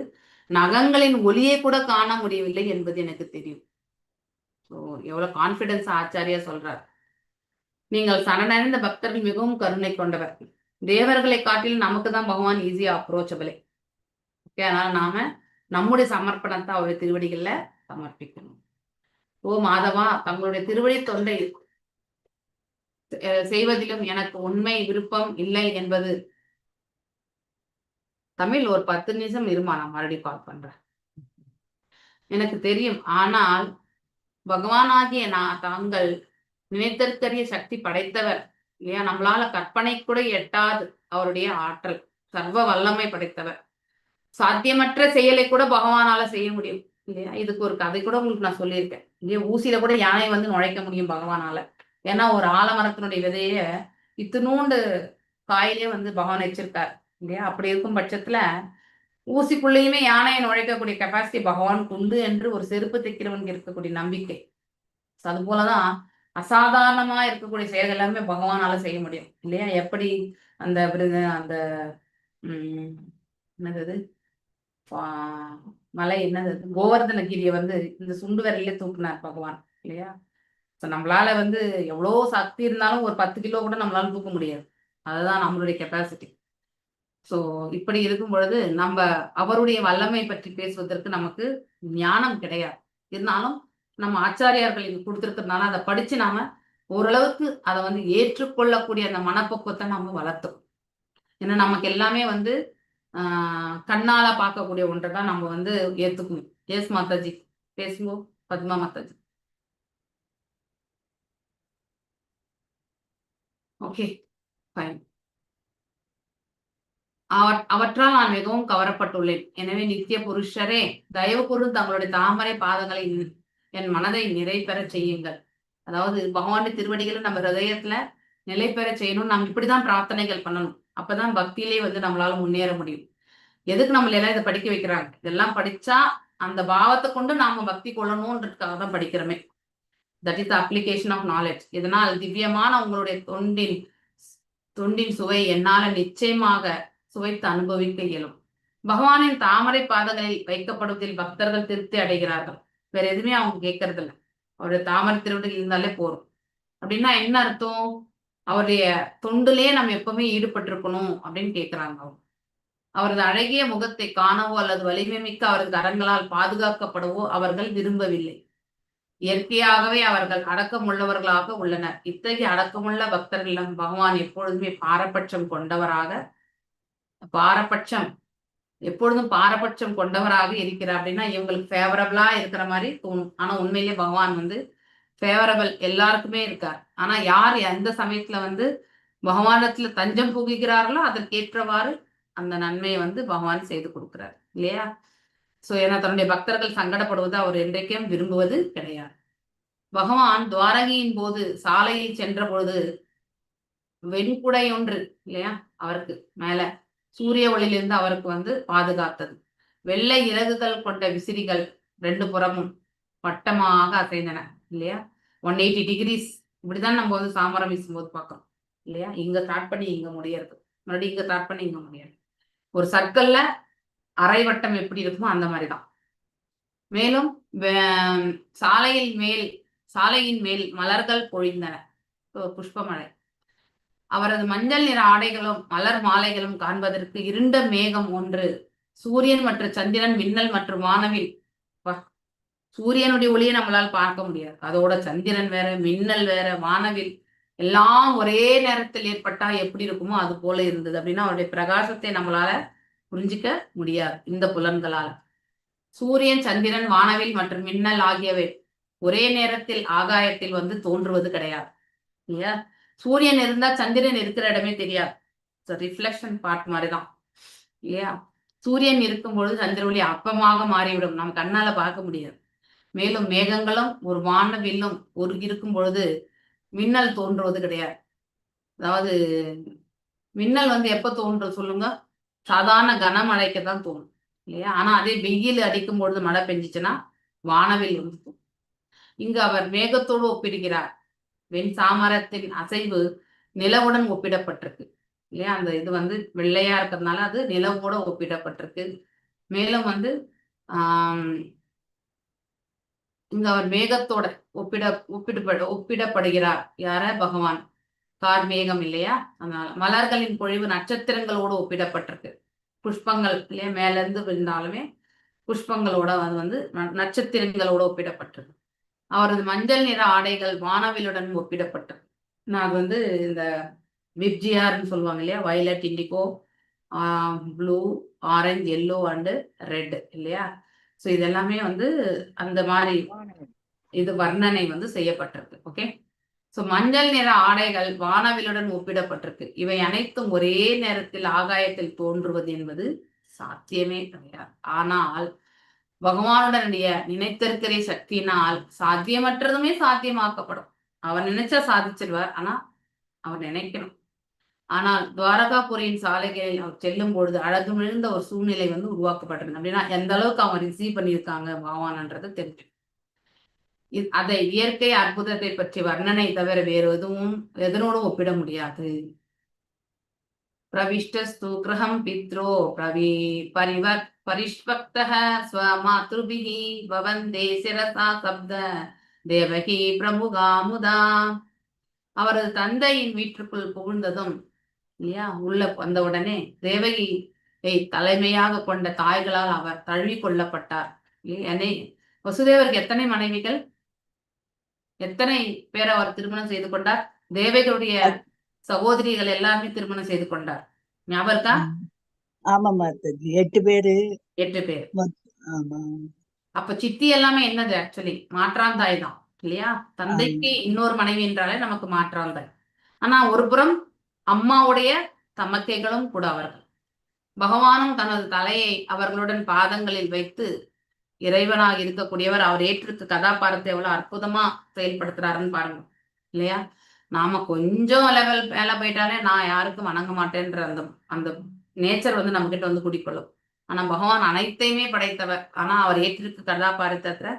நகங்களின் ஒளியை கூட காண முடியவில்லை என்பது எனக்கு தெரியும். ஸோ எவ்வளவு கான்பிடன்ஸ் ஆச்சாரியா சொல்றார். நீங்கள் சரணடைந்த பக்தர்கள் மிகவும் கருணை கொண்டவர். தேவர்களை காட்டிலும் நமக்கு தான் பகவான் ஈஸியா அப்ரோச்சபிளே. ஓகே, அதனால நாம நம்முடைய சமர்ப்பணத்தை அவருடைய திருவடிகள்ல சமர்ப்பிக்கணும். ஓ மாதவா, தங்களுடைய திருவடி தொண்டை செய்வதிலும் எனக்கு உண்மை விருப்பம் இல்லை என்பது. தமிழ் ஒரு 10 நிமிஷம் இருமா, நான் மறுபடியும் கால் பண்றேன். எனக்கு தெரியும், ஆனால் பகவானாகிய தாங்கள் நினைத்தற்கரிய சக்தி படைத்தவர் இல்லையா? நம்மளால கற்பனை கூட எட்டாது அவருடைய ஆற்றல், சர்வ வல்லமை படைத்தவர். சாத்தியமற்ற செயலை கூட பகவானால செய்ய முடியும் இல்லையா? இதுக்கு ஒரு கதை கூட உங்களுக்கு நான் சொல்லியிருக்கேன் இல்லையா? ஊசியில கூட யானை வந்து நுழைக்க முடியும் பகவானால. ஏன்னா ஒரு ஆலமரத்தினுடைய விதைய இத்தினூண்டு காயிலே வந்து பகவான் வச்சிருக்காரு இல்லையா? அப்படி இருக்கும் பட்சத்துல ஊசிக்குள்ளேயுமே யானையை நுழைக்கக்கூடிய கெப்பாசிட்டி பகவானுக்கு உண்டு என்று ஒரு செருப்பு தைக்கிறவனுக்கு இருக்கக்கூடிய நம்பிக்கை. அது போலதான் அசாதாரணமா இருக்கக்கூடிய செயல்கள் எல்லாமே பகவானால செய்ய முடியும் இல்லையா? எப்படி அந்த அந்த என்னது மலை என்னது கோவர்தனகிரியை வந்து இந்த சுண்டு விரலே தூக்குனார் பகவான் இல்லையா? நம்மளால வந்து எவ்வளவு சக்தி இருந்தாலும் ஒரு 10 கிலோ கூட நம்மளால தூக்க முடியாது. அதுதான் நம்மளுடைய கெப்பாசிட்டி. ஸோ இப்படி இருக்கும் பொழுது நம்ம அவருடைய வல்லமை பற்றி பேசுவதற்கு நமக்கு ஞானம் கிடையாது. இருந்தாலும் நம்ம ஆச்சாரியார்கள் இது கொடுத்துருக்கிறதுனால அதை படிச்சு நாம ஓரளவுக்கு அதை வந்து ஏற்றுக்கொள்ளக்கூடிய அந்த மனப்பக்குவத்தை நம்ம வளர்த்தோம். ஏன்னா நமக்கு எல்லாமே வந்து கண்ணால பார்க்கக்கூடிய ஒன்றை தான் நம்ம வந்து ஏத்துக்கணும். எஸ் மாதாஜி பேசுங்க. பத்மா மாதாஜி. Okay fine. அவற்றால் நான் மிகவும் கவரப்பட்டுள்ளேன். எனவே நித்திய புருஷரே, தயவு கூர்ந்து தங்களுடைய தாமரை பாதங்களை என் மனதை நிறை பெற செய்யுங்கள். அதாவது பகவானுடைய திருவடிகளை நம்ம ஹிருதயத்துல நிலை பெற செய்யணும். நம்ம இப்படிதான் பிரார்த்தனைகள் பண்ணணும். அப்பதான் பக்தியிலே வந்து நம்மளால முன்னேற முடியும். எதுக்கு நம்மள எல்லாம் இதை படிக்க வைக்கிறாங்க? இதெல்லாம் படிச்சா அந்த பாவத்தை கொண்டு நாம பக்தி கொள்ளணும்ன்றதுக்காக தான் படிக்கிறோமே. That is the application of knowledge. இதனால் திவ்யமான உங்களுடைய தொண்டின் சுவை என்னால நிச்சயமாக சுவைத்து அனுபவிக்க இயலும். பகவானின் தாமரை பாதங்களில் வைக்கப்படுவதில் பக்தர்கள் திருப்தி அடைகிறார்கள். வேற எதுவுமே அவங்க கேட்கறது இல்லை. அவருடைய தாமரை திருவடியில் இருந்தாலே போறோம். அப்படின்னா என்ன அர்த்தம்? அவருடைய தொண்டுலயே நம்ம எப்பவுமே ஈடுபட்டிருக்கணும் அப்படின்னு கேட்கிறாங்க அவங்க. அவரது அழகிய முகத்தை காணவோ அல்லது வலிமை மிக்க அவரது கரங்களால் பாதுகாக்கப்படவோ அவர்கள் விரும்பவில்லை. இயற்கையாகவே அவர்கள் அடக்கமுள்ளவர்களாக உள்ளனர். இத்தகைய அடக்கமுள்ள பக்தர்களிடம் பகவான் எப்பொழுதுமே பாரபட்சம் கொண்டவராக இருக்கிறார். அப்படின்னா இவங்களுக்கு ஃபேவரபிளா இருக்கிற மாதிரி தோணும். ஆனா உண்மையிலேயே பகவான் வந்து ஃபேவரபிள் எல்லாருக்குமே இருக்கார். ஆனா யார் எந்த சமயத்துல வந்து பகவானத்துல தஞ்சம் புகுகிறார்களோ அதற்கேற்றவாறு அந்த நன்மையை வந்து பகவான் செய்து கொடுக்கிறார் இல்லையா? சோ ஏன்னா தன்னுடைய பக்தர்கள் சங்கடப்படுவது அவர் என்றைக்கும் விரும்புவது கிடையாது. பகவான் துவாரகையின் போது சாலையில் சென்ற பொழுது வெண்குடை ஒன்று இல்லையா அவருக்கு மேல சூரிய ஒளியிலிருந்து அவருக்கு வந்து பாதுகாத்தது. வெள்ளை இறகுகள் கொண்ட விசிறிகள் 2 புறமும் வட்டமாக அசைந்தன இல்லையா? 180 டிகிரிஸ். இப்படிதான் நம்ம வந்து சாமரம் வீசும்போது பார்க்கறோம் இல்லையா? இங்க ஸ்டார்ட் பண்ணி இங்க முடியறது, மறுபடியும் இங்க ஸ்டார்ட் பண்ணி இங்க முடியாது. ஒரு சர்க்கிள்ல அரை வட்டம் எப்படி இருக்குமோ அந்த மாதிரிதான். மேலும் சாலையின் மேல் மலர்கள் பொழிந்தன, புஷ்பமழை. அவரது மஞ்சள் நிற ஆடைகளும் மலர் மாலைகளும் காண்பதற்கு இருண்ட மேகம் ஒன்று, சூரியன் மற்றும் சந்திரன், மின்னல் மற்றும் வானவில். சூரியனுடைய ஒளியை நம்மளால் பார்க்க முடியாது, அதோட சந்திரன் வேற, மின்னல் வேற, வானவில் எல்லாம் ஒரே நேரத்தில் ஏற்பட்டா எப்படி இருக்குமோ அது போல இருந்தது. அப்படின்னா அவருடைய பிரகாசத்தை நம்மளால புரிஞ்சிக்க முடியாது இந்த புலன்களால. சூரியன், சந்திரன், வானவில் மற்றும் மின்னல் ஆகியவை ஒரே நேரத்தில் ஆகாயத்தில் வந்து தோன்றுவது கிடையாது இல்லையா? சூரியன் இருந்தா சந்திரன் இருக்கிற இடமே தெரியாது. ரிஃப்ளெக்ஷன் பார்ட் மாதிரிதான் இல்லையா? சூரியன் இருக்கும் பொழுது சந்திர ஒளி அப்பமாக மாறிவிடும், நம்ம கண்ணால பார்க்க முடியாது. மேலும் மேகங்களும் ஒரு வானவில்லும் ஒரு இருக்கும் பொழுது மின்னல் தோன்றுவது கிடையாது. அதாவது மின்னல் வந்து எப்ப தோன்றும் சொல்லுங்க? சாதாரண கனமழைக்கு தான் தோணும் இல்லையா? ஆனா அதே வெயில் அடிக்கும் பொழுது மழை பெஞ்சிச்சுன்னா வானவில் வந்து தோணும். இங்கு அவர் மேகத்தோடு ஒப்பிடுகிறார். வெண் சாமரத்தின் அசைவு நிலவுடன் ஒப்பிடப்பட்டிருக்கு இல்லையா? அந்த இது வந்து வெள்ளையா இருக்கிறதுனால அது நிலவோட ஒப்பிடப்பட்டிருக்கு. மேலும் வந்து இங்க அவர் மேகத்தோட ஒப்பிடப்படுகிறார். யார? பகவான். கார்மேகம் இல்லையா, அதனால மலர்களின் பொழிவு நட்சத்திரங்களோடு ஒப்பிடப்பட்டிருக்கு. புஷ்பங்கள் இல்லையா மேல இருந்து விழுந்தாலுமே புஷ்பங்களோட அது வந்து நட்சத்திரங்களோட ஒப்பிடப்பட்டிருக்கு. அவரது மஞ்சள் நிற ஆடைகள் வானவிலுடன் ஒப்பிடப்பட்டிருக்கு. நான் அது வந்து இந்த விப்ஜிஆர்னு சொல்லுவாங்க இல்லையா, violet, indigo, blue, orange, yellow and red இல்லையா. ஸோ இதெல்லாமே வந்து அந்த மாதிரி இது வர்ணனை வந்து செய்யப்பட்டிருக்கு. ஓகே, ஸோ மஞ்சள் நிற ஆடைகள் வானவிலுடன் ஒப்பிடப்பட்டிருக்கு. இவை அனைத்தும் ஒரே நேரத்தில் ஆகாயத்தில் தோன்றுவது என்பது சாத்தியமே கிடையாது. ஆனால் பகவானுடைய நினைத்திருக்கிற சக்தியினால் சாத்தியமற்றதுமே சாத்தியமாக்கப்படும். அவர் நினைச்சா சாதிச்சிருவார், ஆனா அவர் நினைக்கணும். ஆனால் துவாரகாபுரியின் சாலைகளில் அவர் செல்லும் பொழுது அழகு மிகுந்த ஒரு சூழ்நிலை வந்து உருவாக்கப்பட்டது. அப்படின்னா எந்த அளவுக்கு அவங்க ரிசீவ் பண்ணியிருக்காங்க பகவான்ன்றது தெரிஞ்சு. அதை இயற்கை அற்புதத்தை பற்றி வர்ணனை தவிர வேறு எதனோடும் ஒப்பிட முடியாது. பிரவிஷ்டஸ்து கிரகம் பித்ரோ பரிஷ்வக்தஹ ஸ்வமாத்ருபிஹி பவந்தே சிரசா சப்த தேவகி பிரமுகாமுதா. அவரது தந்தையின் வீட்டுக்குள் புகுந்ததும் இல்லையா, உள்ள வந்தவுடனே தேவகியை தலைமையாக கொண்ட தாய்களால் அவர் தழுவி கொள்ளப்பட்டார். வசுதேவருக்கு எத்தனை மனைவிகள், எத்தனை பேர் அவர் திருமணம் செய்து கொண்டார்? தேவகியுடைய சகோதரிகள் எல்லாமே திருமணம் செய்து கொண்டார். ஞாபகம்? ஆமா மாதாஜி, 8 பேரு. 8 பேர். ஆமா. அப்ப சித்தி எல்லாமே என்னது, ஆக்சுவலி மாற்றாந்தாய் தான் இல்லையா. தந்தைக்கு இன்னொரு மனைவி என்றாலே நமக்கு மாற்றாந்தாய். ஆனா ஒரு புறம் அம்மாவுடைய தமக்கைகளும் கூட அவர்கள். பகவானும் தனது தலையை அவர்களுடன் பாதங்களில் வைத்து இறைவனாக இருக்கக்கூடியவர் அவர் ஏற்றிருக்க கதாபாத்திரத்தை எவ்வளவு அற்புதமா செயல்படுத்துறாருன்னு பாருங்க இல்லையா. நாம கொஞ்சம் லெவல் மேல போயிட்டாலே நான் யாருக்கும் வணங்க மாட்டேன்ற அந்த அந்த நேச்சர் வந்து நம்ம கிட்ட வந்து குடிக்கொள்ளும். ஆனா பகவான் அனைத்தையுமே படைத்தவர். ஆனா அவர் ஏற்றிருக்க கதாபாத்திரத்தை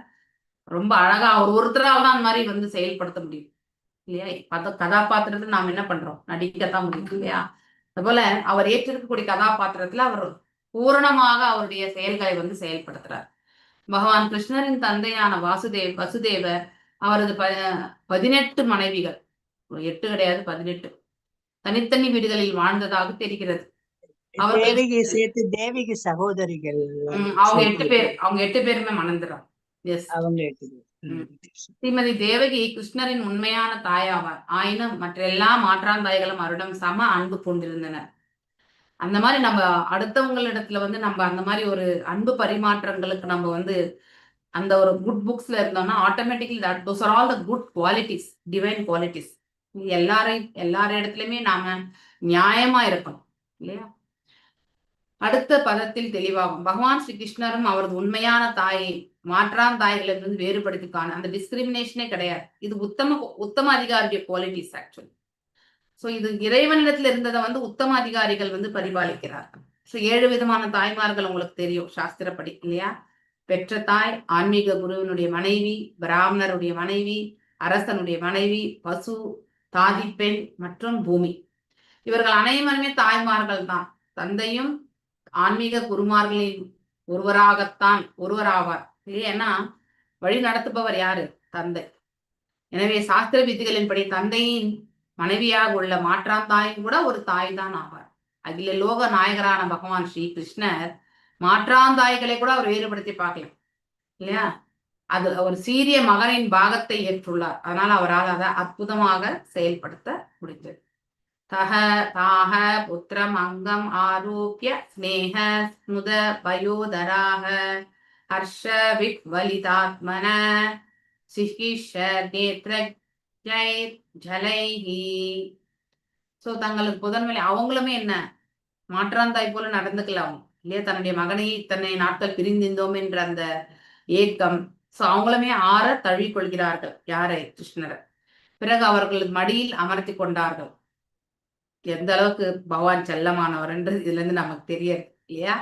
ரொம்ப அழகா அவர் ஒருத்தரால் தான் அந்த மாதிரி வந்து செயல்படுத்த முடியும் இல்லையா. கதாபாத்திரத்தை நாம் என்ன பண்றோம், நடிக்கத்தான் முடியும் இல்லையா. அதுபோல அவர் ஏற்றிருக்கக்கூடிய கதாபாத்திரத்துல அவர் பூரணமாக அவருடைய செயல்களை வந்து செயல்படுத்துறார். பகவான் கிருஷ்ணரின் தந்தையான வசுதேவர் அவரது 18 மனைவிகள், 8 கிடையாது 18 தனித்தனி வீடுகளில் வாழ்ந்ததாக தெரிகிறது. தேவகியை சேர்த்து தேவகி சகோதரிகள் அவங்க 8 பேர், அவங்க 8 பேருமே மணந்துறாங்க. அவங்க 8 பேர். ஸ்ரீமதி தேவகி கிருஷ்ணரின் உண்மையான தாயாவார். ஆயினும் மற்ற எல்லா மாற்றாந்தாய்களும் அவரிடம் சம அன்பு கொண்டிருந்தனர். அந்த மாதிரி நம்ம அடுத்தவங்களிடத்துல வந்து நம்ம அந்த மாதிரி ஒரு அன்பு பரிமாற்றங்களுக்கு நம்ம வந்து அந்த ஒரு குட் புக்ஸ்ல இருந்தோம்னா automatically those are all the good qualities, divine qualities. எல்லார இடத்துலயுமே நாம நியாயமா இருக்கணும் இல்லையா. அடுத்த பதத்தில் தெளிவாகும். பகவான் ஸ்ரீ கிருஷ்ணரும் அவரது உண்மையான தாயை மாற்றான் தாய்களிலிருந்து வேறுபடுத்தி காண அந்த டிஸ்கிரிமினேஷனே கிடையாது. இது உத்தம அதிகாரியுடைய குவாலிட்டிஸ் ஆக்சுவலி. ஸோ இது இறைவனிடத்துல இருந்ததை வந்து உத்தம அதிகாரிகள் வந்து பரிபாலிக்கிறார்கள். ஸோ 7 விதமான தாய்மார்கள் உங்களுக்கு தெரியும் சாஸ்திரப்படி இல்லையா. பெற்ற தாய், ஆன்மீக குருவினுடைய மனைவி, பிராமணருடைய மனைவி, அரசனுடைய மனைவி, பசு, தாதி பெண் மற்றும் பூமி. இவர்கள் அனைவருமே தாய்மார்கள் தான். தந்தையும் ஆன்மீக குருமார்களின் ஒருவராவார் இல்லையா. வழி நடத்துபவர் யாரு, தந்தை. எனவே சாஸ்திர விதிகளின்படி தந்தையின் மனைவியாக உள்ள மாற்றாந்தாயும் கூட ஒரு தாய் தான் ஆவார். அகில லோக நாயகரான பகவான் ஸ்ரீ கிருஷ்ணர் மாற்றாந்தாய்களை கூட அவர் வேறுபடுத்தி பார்க்கலாம் இல்லையா. அது ஒரு சீரிய மகனின் பாகத்தை ஏற்றுள்ளார். அதனால அவரால் அதை அற்புதமாக செயல்படுத்த முடிந்தது. தாக புத்திரம் அங்கம் ஆரோக்கிய ஸ்நேக ஸ்முத பயோதராக ஹர்ஷ விக்வலிதாத்மன சிகிஷ நேத்ர ஜலைஹி. சோ தங்களுக்கு புதன்மலை அவங்களுமே என்ன மாற்றாந்தாய் போல நடந்துக்கலாம் இல்லையா. தன்னுடைய மகனை இத்தனை நாட்கள் பிரிந்திருந்தோம் என்ற அந்த ஏக்கம். சோ அவங்களுமே ஆற தழுவி கொள்கிறார்கள் யாரை, கிருஷ்ணரை. பிறகு அவர்கள் மடியில் அமர்த்தி கொண்டார்கள். எந்த அளவுக்கு பகவான் செல்லமானவர் என்று இதுல இருந்து நமக்கு தெரியாது இல்லையா.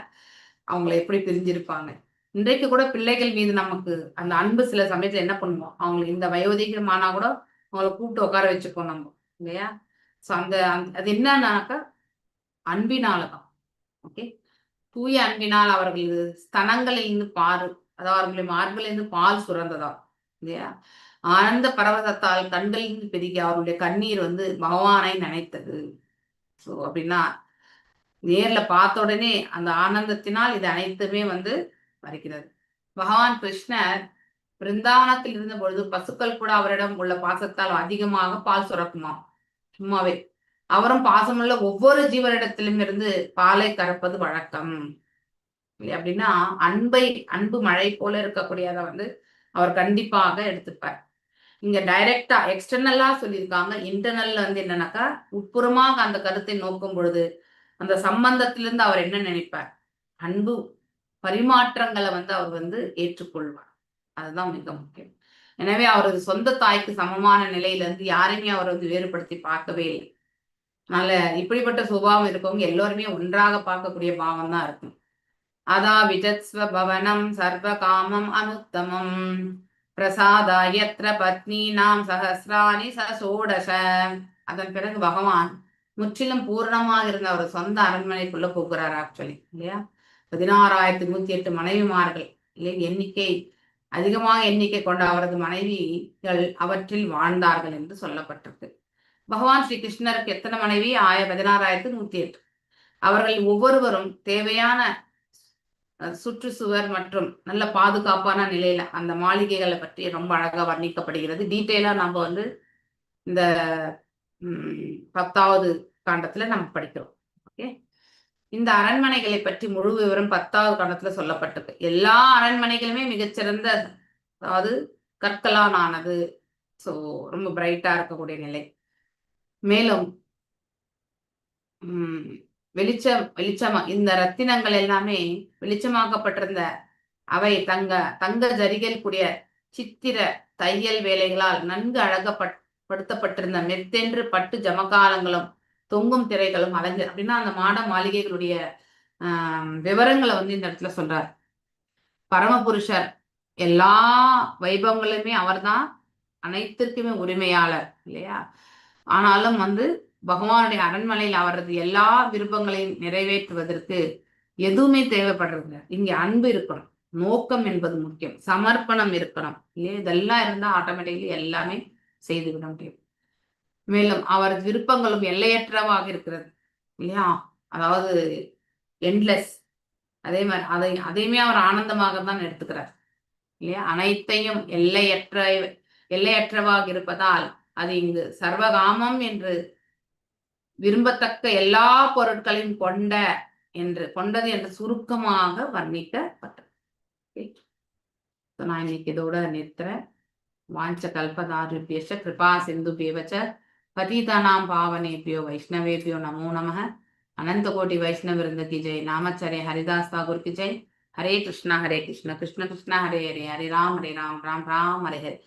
அவங்களை எப்படி பிரிஞ்சிருப்பாங்க. இன்றைக்கு கூட பிள்ளைகள் மீது நமக்கு அந்த அன்பு சில சமயத்துல என்ன பண்ணுவோம், அவங்களுக்கு இந்த வயோதிகமானா கூட அவங்களை கூப்பிட்டு உட்கார வச்சுப்போம் நம்ம இல்லையா. ஸோ அது என்னன்னாக்கா அன்பினாலதான். ஓகே, தூய அன்பினால் அவர்கள் ஸ்தனங்களிலிருந்து அதாவது அவர்களுடைய மார்பிலிருந்து பால் சுரந்ததா இல்லையா. ஆனந்த பரவசத்தால் கண்களில் பெருகி அவருடைய கண்ணீர் வந்து பகவானை நினைத்தது. ஸோ அப்படின்னா நேர்ல பார்த்த உடனே அந்த ஆனந்தத்தினால் இது அனைத்துமே வந்து வருகிறது. பகவான் கிருஷ்ணர் பிருந்தாவனத்தில் இருந்த பொழுது பசுக்கள் கூட அவரிடம் உள்ள பாசத்தால் அதிகமாக பால் சுரக்குமாம். சும்மாவே அவரும் பாசமுள்ள ஒவ்வொரு ஜீவனிடத்திலும் இருந்து பாலை கறப்பது வழக்கம். அப்படின்னா அன்பு மழை போல இருக்கக்கூடியதை வந்து அவர் கண்டிப்பாக எடுத்துப்பார். இங்க டைரக்டா எக்ஸ்டர்னலா சொல்லியிருக்காங்க. இன்டர்னல்ல வந்து என்னன்னாக்கா உட்புறமாக அந்த கருத்தை நோக்கும் பொழுது அந்த சம்பந்தத்திலிருந்து அவர் என்ன நினைப்பார், அன்பு பரிமாற்றங்களை வந்து அவர் வந்து ஏற்றுக்கொள்வார். அதுதான் மிக முக்கியம். எனவே அவரது சொந்த தாய்க்கு சமமான நிலையில இருந்து யாரையுமே அவர் வந்து வேறுபடுத்தி பார்க்கவே இல்லை. அதனால இப்படிப்பட்ட சுபாவம் இருக்கவங்க எல்லோருமே ஒன்றாக பார்க்கக்கூடிய பாவம் தான் இருக்கும். அதா விஜத்ஸ்வ பவனம் சர்வ காமம் அனுத்தமம் பிரசாதாயத்ர பத்னி நாம் சஹசிராணி சோடச. அதன் பிறகு பகவான் முற்றிலும் பூர்ணமாக இருந்த ஒரு சொந்த அரண்மனைக்குள்ள போகிறார். ஆக்சுவலி இல்லையா, 16,108 மனைவிமார்கள் இல்லையா, அதிகமாக எண்ணிக்கை கொண்ட அவரது மனைவிகள் அவற்றில் வாழ்ந்தார்கள் என்று சொல்லப்பட்டிருக்கு. பகவான் ஸ்ரீ கிருஷ்ணருக்கு எத்தனை மனைவி? 16,108. அவர்கள் ஒவ்வொருவரும் தேவையான சுற்றுச்சுவர் மற்றும் நல்ல பாதுகாப்பான நிலையில அந்த மாளிகைகளை பற்றி ரொம்ப அழகா வர்ணிக்கப்படுகிறது. டீட்டெயிலா நம்ம வந்து இந்த 10வது காண்டத்துல நம்ம படிக்கிறோம். ஓகே, இந்த அரண்மனைகளை பற்றி முழு விவரம் 10வது காண்டத்துல சொல்லப்பட்டிருக்கு. எல்லா அரண்மனைகளுமே மிகச்சிறந்த, அதாவது கற்களால் ஆனது. ஸோ ரொம்ப பிரைட்டா இருக்கக்கூடிய நிலை. மேலும் வெளிச்சமா இந்த ரத்தினங்கள் எல்லாமே வெளிச்சமாக்கப்பட்டிருந்த அவை தங்க ஜரிகள் கூடிய சித்திர தையல் வேலைகளால் நன்கு அழகப்படுத்தப்பட்டிருந்த மெத்தென்று பட்டு ஜமகாலங்களும் தொங்கும் திரைகளும் அப்படின்னா அந்த மாட மாளிகைகளுடைய விவரங்களை வந்து இந்த இடத்துல சொல்றார். பரமபுருஷர் எல்லா வைபவங்களுமே அவர்தான், அனைத்திற்குமே உரிமையாளர் இல்லையா. ஆனாலும் வந்து பகவானுடைய அரண்மனையில் அவரது எல்லா விருப்பங்களையும் நிறைவேற்றுவதற்கு எதுவுமே தேவைப்படுறது. இங்க அன்பு இருக்கணும், நோக்கம் என்பது முக்கியம், சமர்ப்பணம் இருக்கணும் இல்லையா. இதெல்லாம் இருந்தா ஆட்டோமேட்டிக்கலி எல்லாமே செய்துவிட முடியும். மேலும் அவரது விருப்பங்களும் எல்லையற்றவாக இருக்கிறது இல்லையா, அதாவது எண்ட்லெஸ். அதே மாதிரி அதையுமே அவர் ஆனந்தமாக தான் எடுத்துக்கிறார் இல்லையா. அனைத்தையும் எல்லையற்றவாக இருப்பதால் அது இங்கு சர்வகாமம் என்று விரும்பத்தக்க எல்லா பொருட்களையும் கொண்டது என்று சுருக்கமாக வர்ணிக்கப்பட்டது. நான் இன்னைக்கு இதோட நிறுத்துறேன். வாஞ்ச கல்பதாருபியச்ச கிருபா சிந்துபியவச்ச பதிதானாம் பாவனேபியோ வைஷ்ணவேபியோ நமோ நமः. अनंत कोटि वैष्णव वृंद की जय. नामाचार्य हरिदास ठाकुर की जय. हरे कृष्णा कृष्ण कृष्ण हरे हरे, हरे राम राम राम हरे हरे.